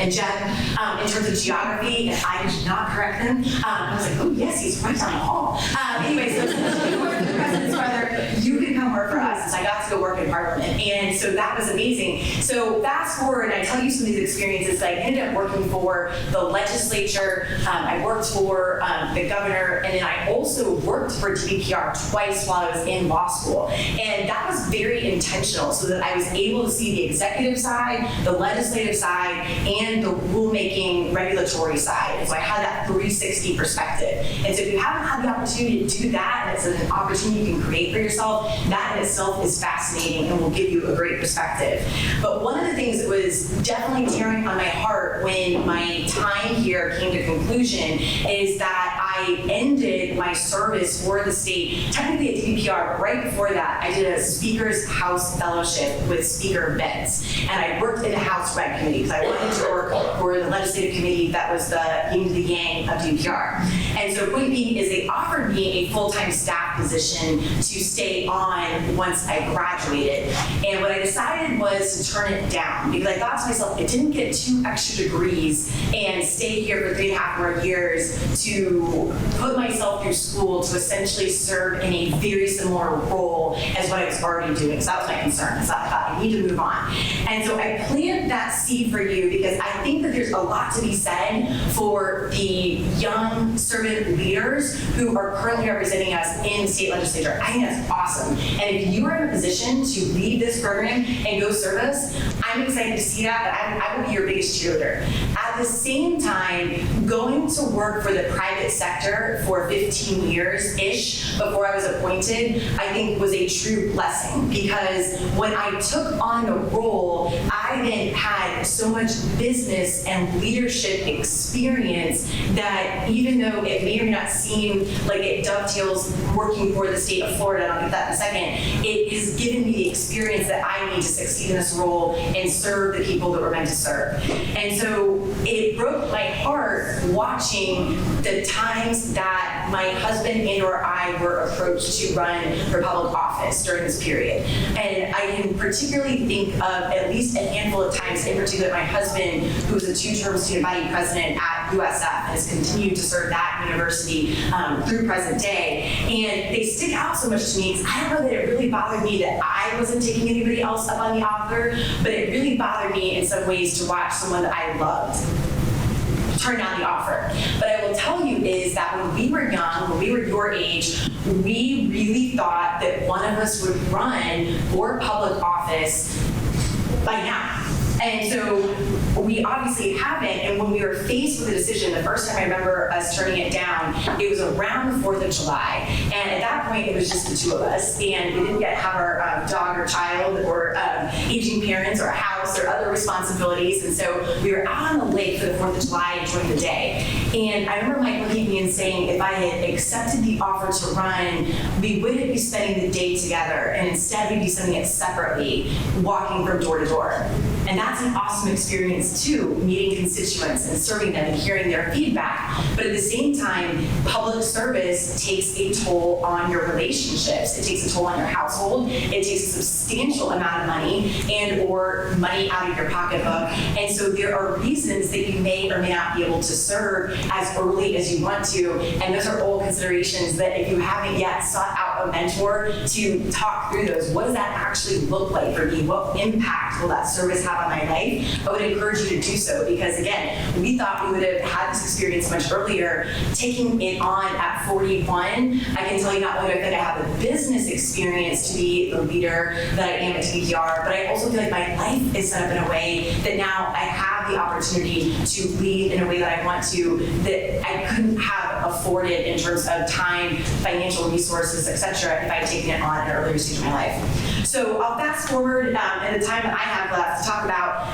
and Jen in terms of geography, and I did not correct them. I was like, oh yes, he's right down the hall. Anyway, so since you work for the president's brother, you can come work for us. And so I got to go work in Parliament, and so that was amazing. So fast forward, and I tell you some of these experiences. I ended up working for the legislature. I worked for the governor, and then I also worked for DPR twice while I was in law school. And that was very intentional, so that I was able to see the executive side, the legislative side, and the rulemaking regulatory side. And so I had that 360 perspective. And so if you haven't had the opportunity to do that, and it's an opportunity you can create for yourself, that in itself is fascinating and will give you a great perspective. But one of the things that was definitely tearing on my heart when my time here came to conclusion is that I ended my service for the state, technically at DPR, but right before that, I did a Speaker's House Fellowship with Speaker Betts. And I worked in the House Reg Committee because I wanted to work for the legislative committee that was the yin to the yang of DPR. And so point being is they offered me a full-time staff position to stay on once I graduated. And what I decided was to turn it down because I thought to myself, I didn't get 2 extra degrees and stay here for 3.5 more years to put myself through school to essentially serve in a very similar role as what I was already doing. So that was my concern. So I thought I need to move on. And so I planted that seed for you because I think that there's a lot to be said for the young servant leaders who are currently representing us in the state legislature. I think that's awesome. And if you are in a position to lead this program and go serve us, I'm excited to see that, but I will be your biggest cheerleader. At the same time, going to work for the private sector for 15 years-ish before I was appointed, I think was a true blessing because when I took on the role, I then had so much business and leadership experience that even though it may or may not seem like it dovetails working for the state of Florida, and I'll get that in a second, it has given me the experience that I need to succeed in this role and serve the people that we're meant to serve. And so it broke my heart watching the times that my husband and or I were approached to run for public office during this period. And I can particularly think of at least a handful of times, in particular my husband, who was a 2-term student body president at USF and has continued to serve that university through present day. And they stick out so much to me because I don't know that it really bothered me that I wasn't taking anybody else up on the offer, but it really bothered me in some ways to watch someone that I loved turn down the offer. But I will tell you is that when we were young, when we were your age, we really thought that one of us would run for public office by now. And so we obviously haven't, and when we were faced with the decision, the first time I remember us turning it down, it was around the 4th of July. And at that point, it was just the 2 of us, and we didn't yet have our dog or child or aging parents or a house or other responsibilities. And so we were out on the lake for the 4th of July enjoying the day. And I remember Mike looking at me and saying, if I had accepted the offer to run, we wouldn't be spending the day together, and instead we'd be spending it separately, walking from door to door. And that's an awesome experience too, meeting constituents and serving them and hearing their feedback. But at the same time, public service takes a toll on your relationships. It takes a toll on your household. It takes a substantial amount of money and or money out of your pocketbook. And so there are reasons that you may or may not be able to serve as early as you want to. And those are all considerations that if you haven't yet sought out a mentor to talk through those, what does that actually look like for me? What impact will that service have on my life? I would encourage you to do so because again, we thought we would have had this experience much earlier. Taking it on at 41, I can tell you not only that I have the business experience to be the leader that I am at DPR, but I also feel like my life is set up in a way that now I have the opportunity to lead in a way that I want to, that I couldn't have afforded in terms of time, financial resources, etc., if I had taken it on at an earlier stage of my life. So I'll fast forward in the time that I have left to talk about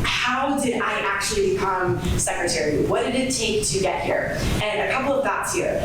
how did I actually become secretary? What did it take to get here? And a couple of thoughts here.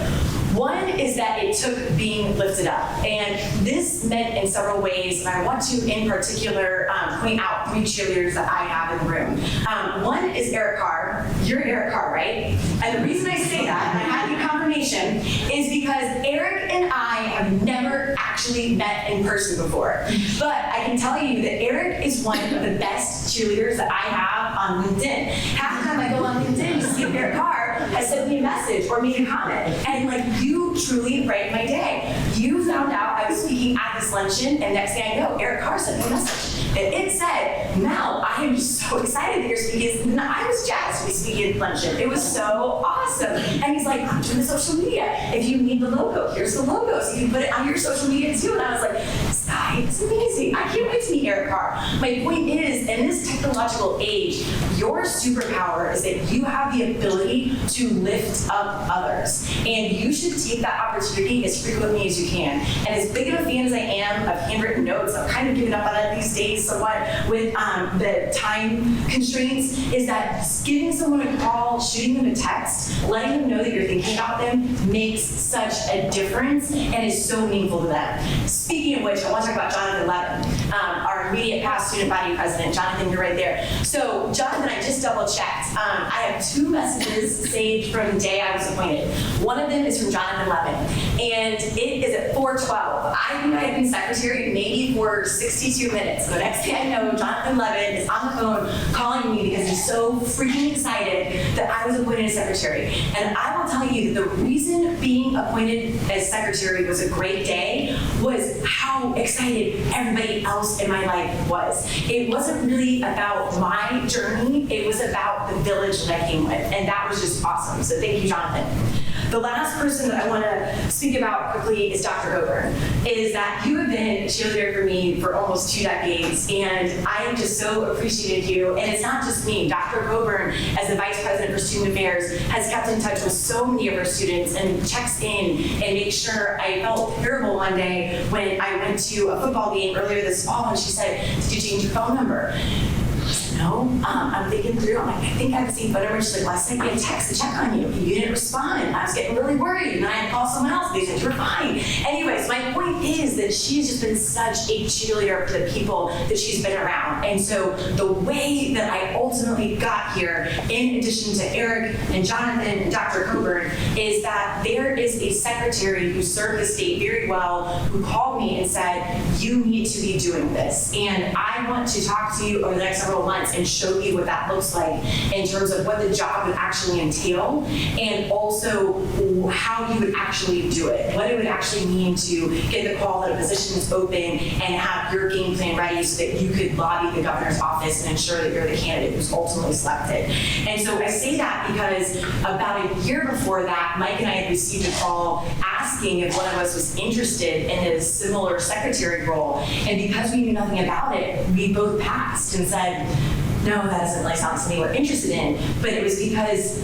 One is that it took being lifted up. And this meant in several ways, and I want to in particular point out 3 cheerleaders that I have in the room. One is Eric Carr. You're Eric Carr, right? And the reason I say that, and I had the confirmation, is because Eric and I have never actually met in person before. But I can tell you that Eric is one of the best cheerleaders that I have on LinkedIn. Half the time I go on LinkedIn to see if Eric Carr has sent me a message or made a comment. And like, you truly brighten my day. You found out I was speaking at this luncheon, and next thing I know, Eric Carr sent me a message. And it said, Mel, I am just so excited that you're speaking. And I was jazzed to be speaking at luncheon. It was so awesome. And he's like, I'm doing the social media. If you need the logo, here's the logo. So you can put it on your social media too. And I was like, this guy is amazing. I can't wait to meet Eric Carr. My point is, in this technological age, your superpower is that you have the ability to lift up others. And you should take that opportunity as frequently as you can. And as big of a fan as I am of handwritten notes, I'm kind of giving up on it these days somewhat with the time constraints, is that giving someone a call, shooting them a text, letting them know that you're thinking about them makes such a difference and is so meaningful to them. Speaking of which, I want to talk about Jonathan Levin, our immediate past student body president. Jonathan, you're right there. So Jonathan, I just double checked. I have 2 messages saved from the day I was appointed. One of them is from Jonathan Levin, and it is at 4:12. I think I had been secretary maybe for 62 minutes. The next thing I know, Jonathan Levin is on the phone calling me because he's so freaking excited that I was appointed as secretary. And I will tell you that the reason being appointed as secretary was a great day was how excited everybody else in my life was. It wasn't really about my journey, it was about the village that I came with, and that was just awesome. So thank you, Jonathan. The last person that I want to speak about quickly is Dr. Coburn. Is that you have been a cheerleader for me for almost 2 decades, and I am just so appreciative of you. And it's not just me. Dr. Coburn, as the Vice President for Student Affairs, has kept in touch with so many of our students and checks in and makes sure. I felt terrible one day when I went to a football game earlier this fall, and she said, "Did you change your phone number?" No, I'm thinking through. I'm like, I think I have the same phone number. She's like, well, I sent you a text to check on you. You didn't respond. I was getting really worried. And then I had to call someone else. They said you were fine. Anyways, my point is that she's just been such a cheerleader for the people that she's been around. And so the way that I ultimately got here, in addition to Eric and Jonathan and Dr. Coburn, is that there is a secretary who served the state very well who called me and said, you need to be doing this. And I want to talk to you over the next several months and show you what that looks like in terms of what the job would actually entail, and also how you would actually do it, what it would actually mean to get the call that a position is open and have your game plan ready so that you could lobby the governor's office and ensure that you're the candidate who's ultimately selected. And so I say that because about a year before that, Mike and I had received a call asking if one of us was interested in a similar secretary role, and because we knew nothing about it, we both passed and said, no, that doesn't really sound something we're interested in. But it was because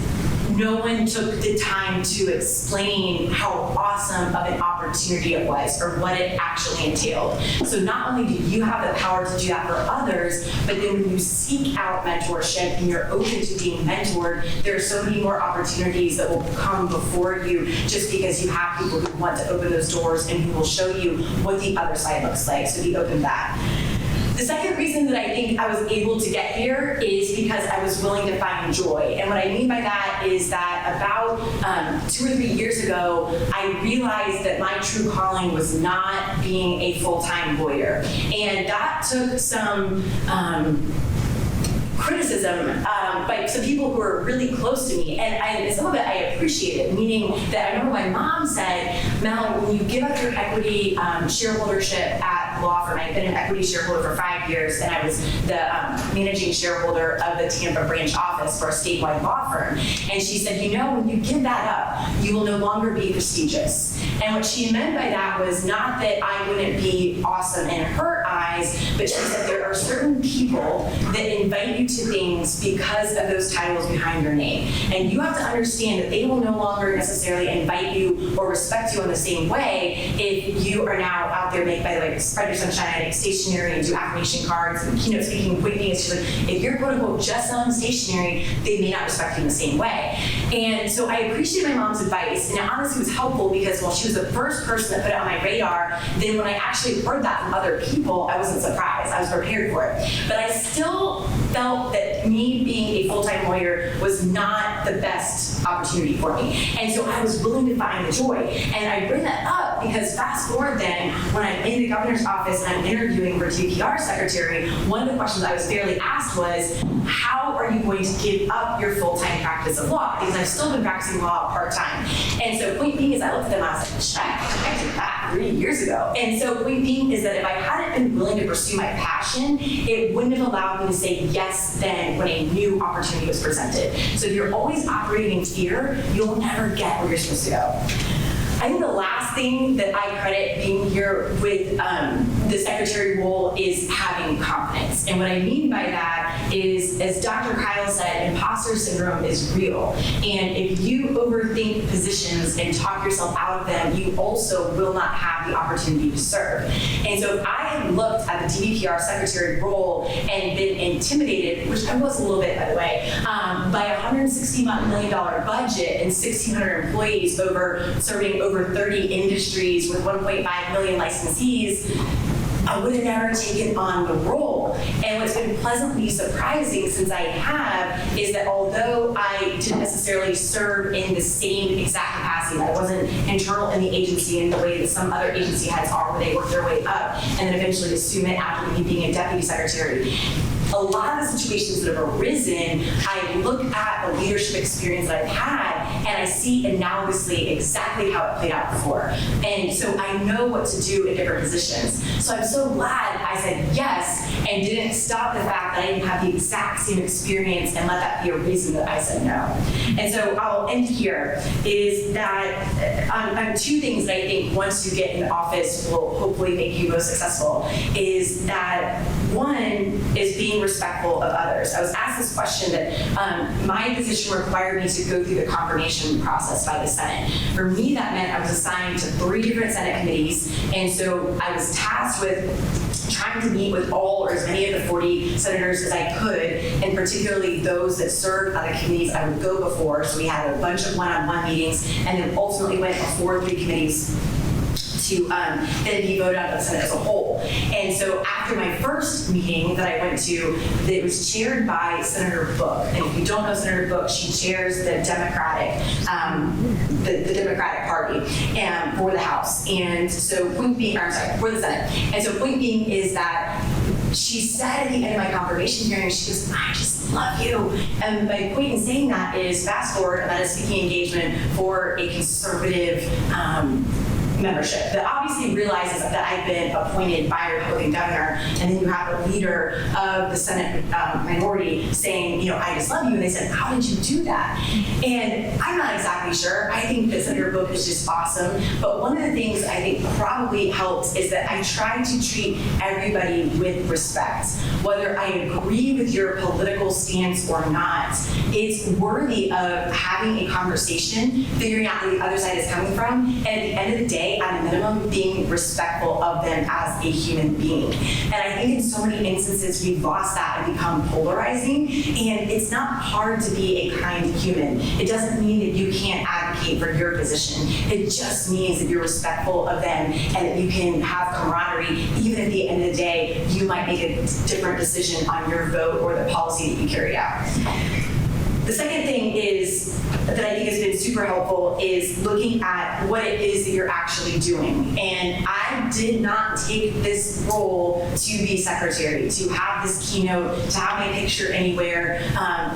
no one took the time to explain how awesome of an opportunity it was or what it actually entailed. So not only do you have the power to do that for others, but then when you seek out mentorship and you're open to being mentored, there are so many more opportunities that will come before you just because you have people who want to open those doors and who will show you what the other side looks like. So be open to that. The second reason that I think I was able to get here is because I was willing to find joy. And what I mean by that is that about 2 or 3 years ago, I realized that my true calling was not being a full-time lawyer. And that took some criticism by some people who were really close to me, and some of it I appreciated, meaning that I remember my mom said, Mel, when you give up your equity shareholdership at the law firm, I've been an equity shareholder for 5 years, and I was the managing shareholder of the Tampa branch office for a statewide law firm, and she said, you know, when you give that up, you will no longer be prestigious. And what she meant by that was not that I wouldn't be awesome in her eyes, but she said there are certain people that invite you to things because of those titles behind your name. And you have to understand that they will no longer necessarily invite you or respect you in the same way if you are now out there, by the way, spread your sunshine, I make stationery and do affirmation cards and keynote speaking, quick meetings. If you're quote unquote just selling stationery, they may not respect you in the same way. And so I appreciate my mom's advice, and it honestly was helpful because while she was the first person that put it on my radar, then when I actually heard that from other people, I I wasn't surprised. I was prepared for it. But I still felt that me being a full-time lawyer was not the best opportunity for me. And so I was willing to find the joy. And I bring that up because fast forward then, when I'm in the governor's office and I'm interviewing for DPR secretary, one of the questions I was fairly asked was, how are you going to give up your full-time practice of law? Because I've still been practicing law part-time. And so point being is I looked at them and I was like, check, I did that 3 years ago. And so point being is that if I hadn't been willing to pursue my passion, it wouldn't have allowed me to say yes then when a new opportunity was presented. So if you're always operating in fear, you'll never get where you're supposed to go. I think the last thing that I credit being here with the secretary role is having confidence. And what I mean by that is, as Dr. Kyle said, imposter syndrome is real. And if you overthink positions and talk yourself out of them, you also will not have the opportunity to serve. And so if I had looked at the DVPR secretary role and been intimidated, which I was a little bit, by the way, by a $160 million budget and 1,600 employees serving over 30 industries with 1.5 million licensees, I would have never taken on the role. And what's been pleasantly surprising since I have is that although I didn't necessarily serve in the same exact capacity, I wasn't internal in the agency in the way that some other agency heads are, where they work their way up and then eventually assume it after me being a deputy secretary. A lot of the situations that have arisen, I look at the leadership experience that I've had and I see analogously exactly how it played out before. And so I know what to do in different positions. So I'm so glad I said yes and didn't stop the fact that I didn't have the exact same experience and let that be a reason that I said no. And so I'll end here is that on two things that I think once you get in office will hopefully make you most successful is that one is being respectful of others. I was asked this question that my position required me to go through the confirmation process by the Senate. For me, that meant I was assigned to 3 different Senate committees, and so I was tasked with trying to meet with all or as many of the 40 senators as I could, and particularly those that served on the committees I would go before. So we had a bunch of one-on-one meetings, and then ultimately went before 3 committees to then be voted on by the Senate as a whole. And so after my first meeting that I went to, it was chaired by Senator Book. And if you don't know Senator Book, she chairs the Democratic, the Democratic Party for the House. And so point being, for the Senate. And so point being is that she said at the end of my confirmation hearing, she goes, I just love you. And my point in saying that is fast forward, I'm at a speaking engagement for a conservative membership that obviously realizes that I've been appointed by a Republican governor, and then you have a leader of the Senate minority saying, you know, I just love you, and they said, how did you do that? And I'm not exactly sure. I think that Senator Book is just awesome, but one of the things I think probably helps is that I try to treat everybody with respect. Whether I agree with your political stance or not, it's worthy of having a conversation, figuring out where the other side is coming from, and at the end of the day, at a minimum, being respectful of them as a human being. And I think in so many instances, we've lost that and become polarizing. And it's not hard to be a kind human. It doesn't mean that you can't advocate for your position. It just means that you're respectful of them and that you can have camaraderie, even at the end of the day, you might make a different decision on your vote or the policy that you carry out. The second thing is that I think has been super helpful is looking at what it is that you're actually doing. And I did not take this role to be secretary, to have this keynote, to have my picture anywhere,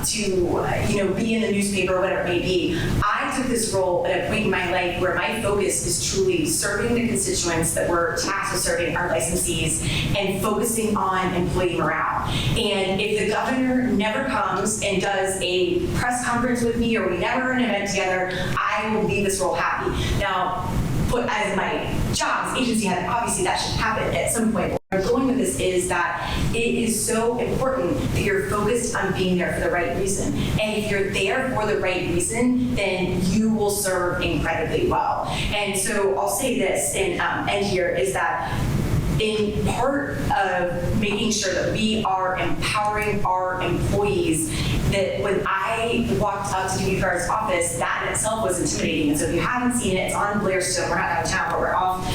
to be in the newspaper or whatever it may be. I took this role at a point in my life where my focus is truly serving the constituents that we're tasked with serving, our licensees, and focusing on employee morale. And if the governor never comes and does a press conference with me, or we never run an event together, I will leave this role happy. Now, put as my job as agency head, obviously that should happen at some point. Where I'm going with this is that it is so important that you're focused on being there for the right reason. And if you're there for the right reason, then you will serve incredibly well. And so I'll say this and end here is that in part of making sure that we are empowering our employees that when I walked up to DBPR's office, that in itself was intimidating. And so if you haven't seen it, it's on Blairstone. We're not downtown, but we're off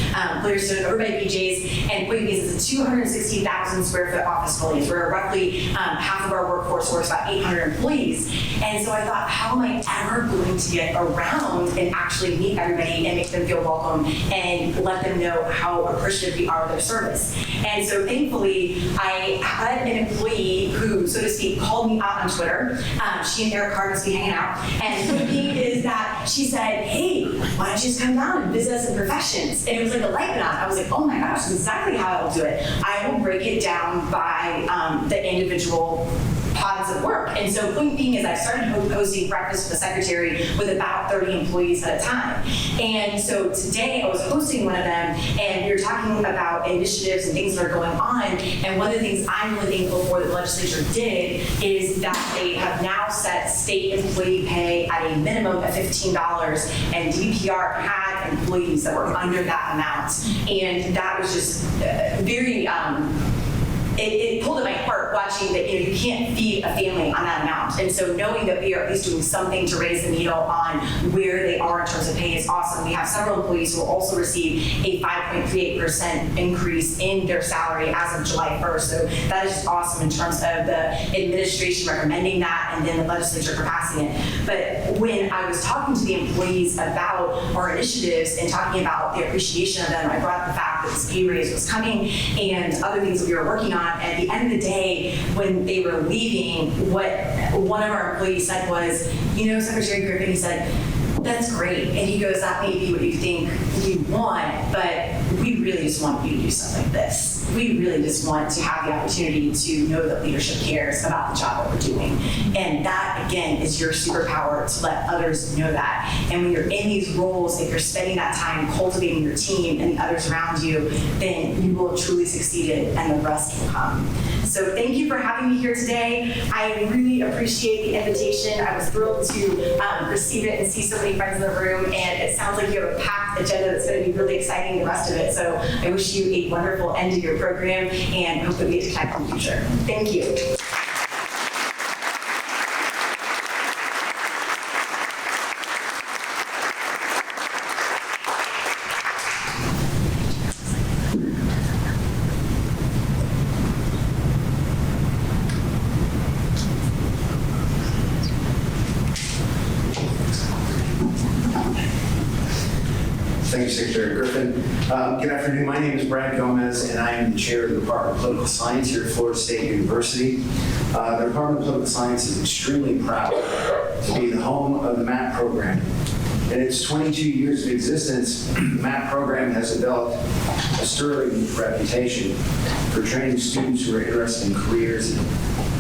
Blairstone over by BJ's. And what it means is it's a 260,000 square foot office building. We're roughly half of our workforce works, about 800 employees. And so I thought, how am I ever going to get around and actually meet everybody and make them feel welcome and let them know how appreciative we are of their service? And so thankfully, I had an employee who, so to speak, called me out on Twitter. She and Eric Carr must be hanging out. And the thing is that she said, hey, why don't you just come down and visit us in Professions? And it was like a light went on. I was like, oh my gosh, that's exactly how I will do it. I will break it down by the individual pods of work. And so point being is I started hosting breakfast with the secretary with about 30 employees at a time. And so today I was hosting one of them and we were talking about initiatives and things that are going on. And one of the things I'm really thankful for that the legislature did is that they have now set state employee pay at a minimum of $15, and DBPR had employees that were under that amount. And that was just very, it pulled at my heart watching that you can't feed a family on that amount. And so knowing that we are at least doing something to raise the needle on where they are in terms of pay is awesome. We have several employees who will also receive a 5.38% increase in their salary as of July 1st. So that is just awesome in terms of the administration recommending that and then the legislature for passing it. But when I was talking to the employees about our initiatives and talking about the appreciation of them, I brought up the fact that this pay raise was coming and other things that we were working on. At the end of the day, when they were leaving, what one of our employees said was, you know, Secretary Griffin, he said, that's great. And he goes, that may be what you think you want, but we really just want you to do something like this. We really just want to have the opportunity to know that leadership cares about the job that we're doing. And that, again, is your superpower to let others know that. And when you're in these roles, if you're spending that time cultivating your team and the others around you, then you will have truly succeeded and the rest will come. So thank you for having me here today. I really appreciate the invitation. I was thrilled to receive it and see so many friends in the room, and it sounds like you have a packed agenda that's going to be really exciting, the rest of it. So I wish you a wonderful end to your program and hope that we get to connect in the future. Thank you. Thank you, Secretary Griffin. Good afternoon. My name is Brad Gomez, and I am the chair of the Department of Political Science here at Florida State University. The Department of Political Science is extremely proud to be the home of the MAP program. In its 22 years of existence, the MAP program has developed a sterling reputation for training students who are interested in careers in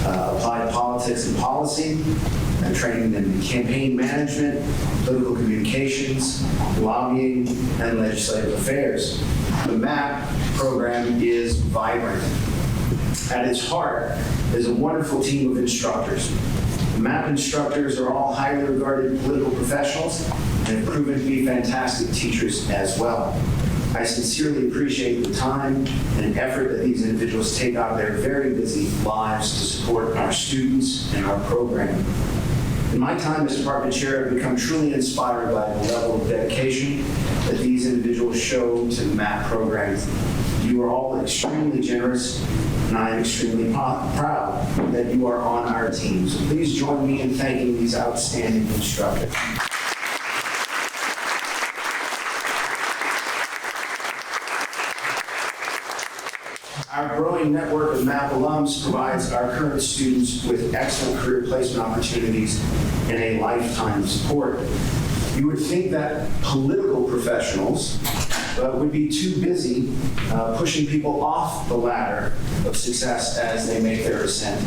applied politics and policy, and training them in campaign management, political communications, lobbying, and legislative affairs. The MAP program is vibrant. At its heart is a wonderful team of instructors. The MAP instructors are all highly regarded political professionals and have proven to be fantastic teachers as well. I sincerely appreciate the time and effort that these individuals take out of their very busy lives to support our students and our program. In my time as department chair, I've become truly inspired by the level of dedication that these individuals show to the MAP program. You are all extremely generous, and I am extremely proud that you are on our team. So please join me in thanking these outstanding instructors. Our growing network of MAP alums provides our current students with excellent career placement opportunities and a lifetime of support. You would think that political professionals would be too busy pushing people off the ladder of success as they make their ascent.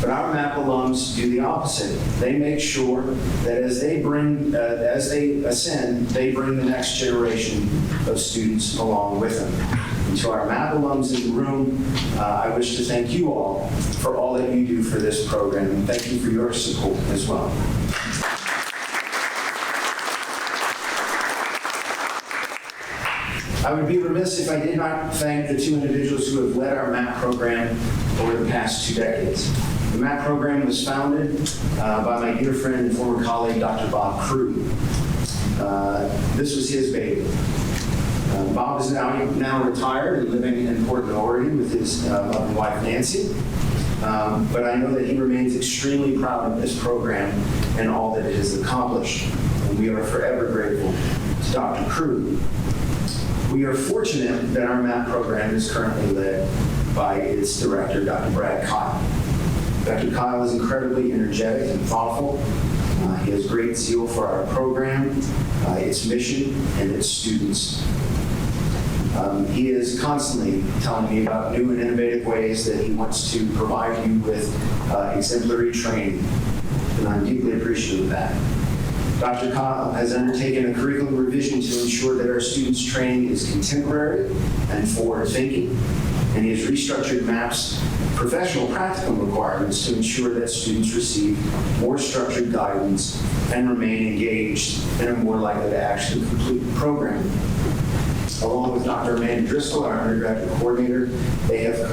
But our MAP alums do the opposite. They make sure that as they ascend, they bring the next generation of students along with them. And to our MAP alums in the room, I wish to thank you all for all that you do for this program, and thank you for your support as well. I would be remiss if I did not thank the two individuals who have led our MAP program over the past 2 decades. The MAP program was founded by my dear friend and former colleague, Dr. Bob Crew. This was his baby. Bob is now retired and living in Portland, Oregon with his lovely wife, Nancy. But I know that he remains extremely proud of this program and all that it has accomplished. And we are forever grateful to Dr. Crew. We are fortunate that our MAP program is currently led by its director, Dr. Brad Kyle. Dr. Kyle is incredibly energetic and thoughtful. He has great zeal for our program, its mission, and its students. He is constantly telling me about new and innovative ways that he wants to provide you with exemplary training, and I'm deeply appreciative of that. Dr. Kyle has undertaken a curriculum revision to ensure that our students' training is contemporary and forward-thinking, and he has restructured MAP's professional practicum requirements to ensure that students receive more structured guidance and remain engaged and are more likely to actually complete the program. Along with Dr. Amanda Driscoll, our undergraduate coordinator, they have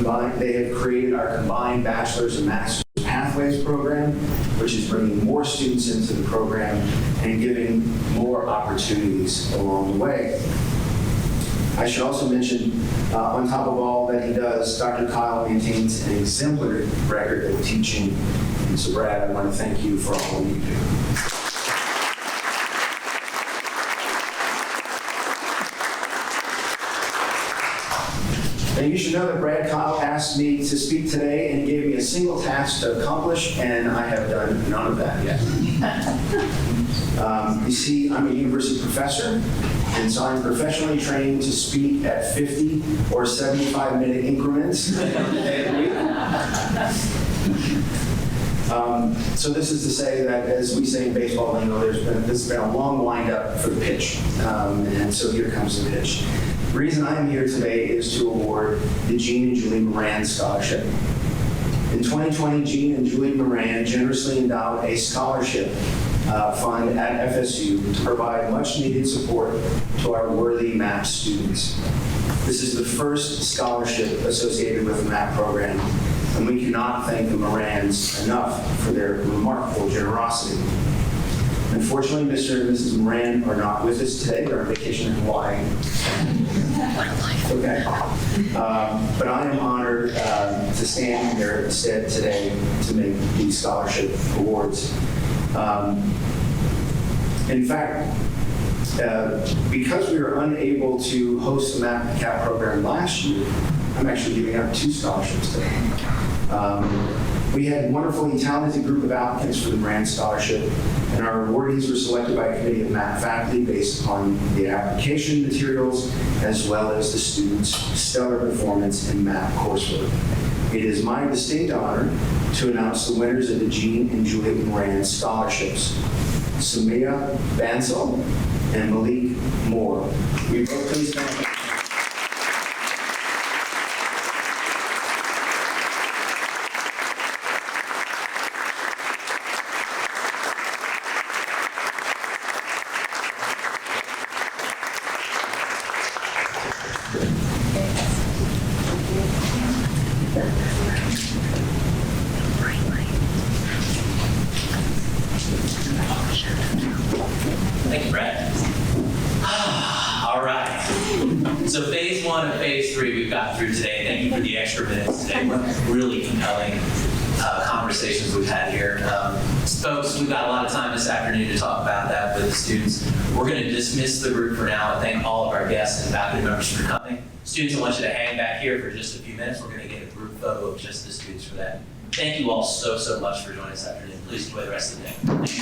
created our combined bachelor's and master's pathways program, which is bringing more students into the program and giving more opportunities along the way. I should also mention, on top of all that he does, Dr. Kyle maintains an exemplary record of teaching. And so, Brad, I want to thank you for all that you do. And you should know that Brad Kyle asked me to speak today and gave me a single task to accomplish, and I have done none of that yet. You see, I'm a university professor, and so I'm professionally trained to speak at 50 or 75-minute increments day of the week. So this is to say that, as we say in baseball lingo, this has been a long wind-up for the pitch, and so here comes the pitch. The reason I am here today is to award the Jean and Julie Moran Scholarship. In 2020, Jean and Julie Moran generously endowed a scholarship fund at FSU to provide much-needed support to our worthy MAP students. This is the first scholarship associated with the MAP program, and we cannot thank the Morans enough for their remarkable generosity. Unfortunately, Mr. and Mrs. Moran are not with us today. They're on vacation in Hawaii. Okay. But I am honored to stand in their stead today to make these scholarship awards. In fact, because we were unable to host the MAP CAP program last year, I'm actually giving out 2 scholarships today. We had a wonderfully talented group of applicants for the Moran Scholarship, and our awardees were selected by a committee of MAP faculty based upon the application materials as well as the students' stellar performance in MAP coursework. It is my distinct honor to announce the winners of the Jean and Julie Moran Scholarships, Sumia Bansal and Malik Moore. Will you both please stand up? Thank you, Brad. All right. So phase 1 and phase 3 we've got through today. Thank you for the extra minutes today. What really compelling conversations we've had here. Folks, we've got a lot of time this afternoon to talk about that with the students. We're going to dismiss the group for now and thank all of our guests and faculty members for coming. Students, I want you to hang back here for just a few minutes. We're going to get a group photo of just the students for that. Thank you all so much for joining us this afternoon. Please enjoy the rest of the day.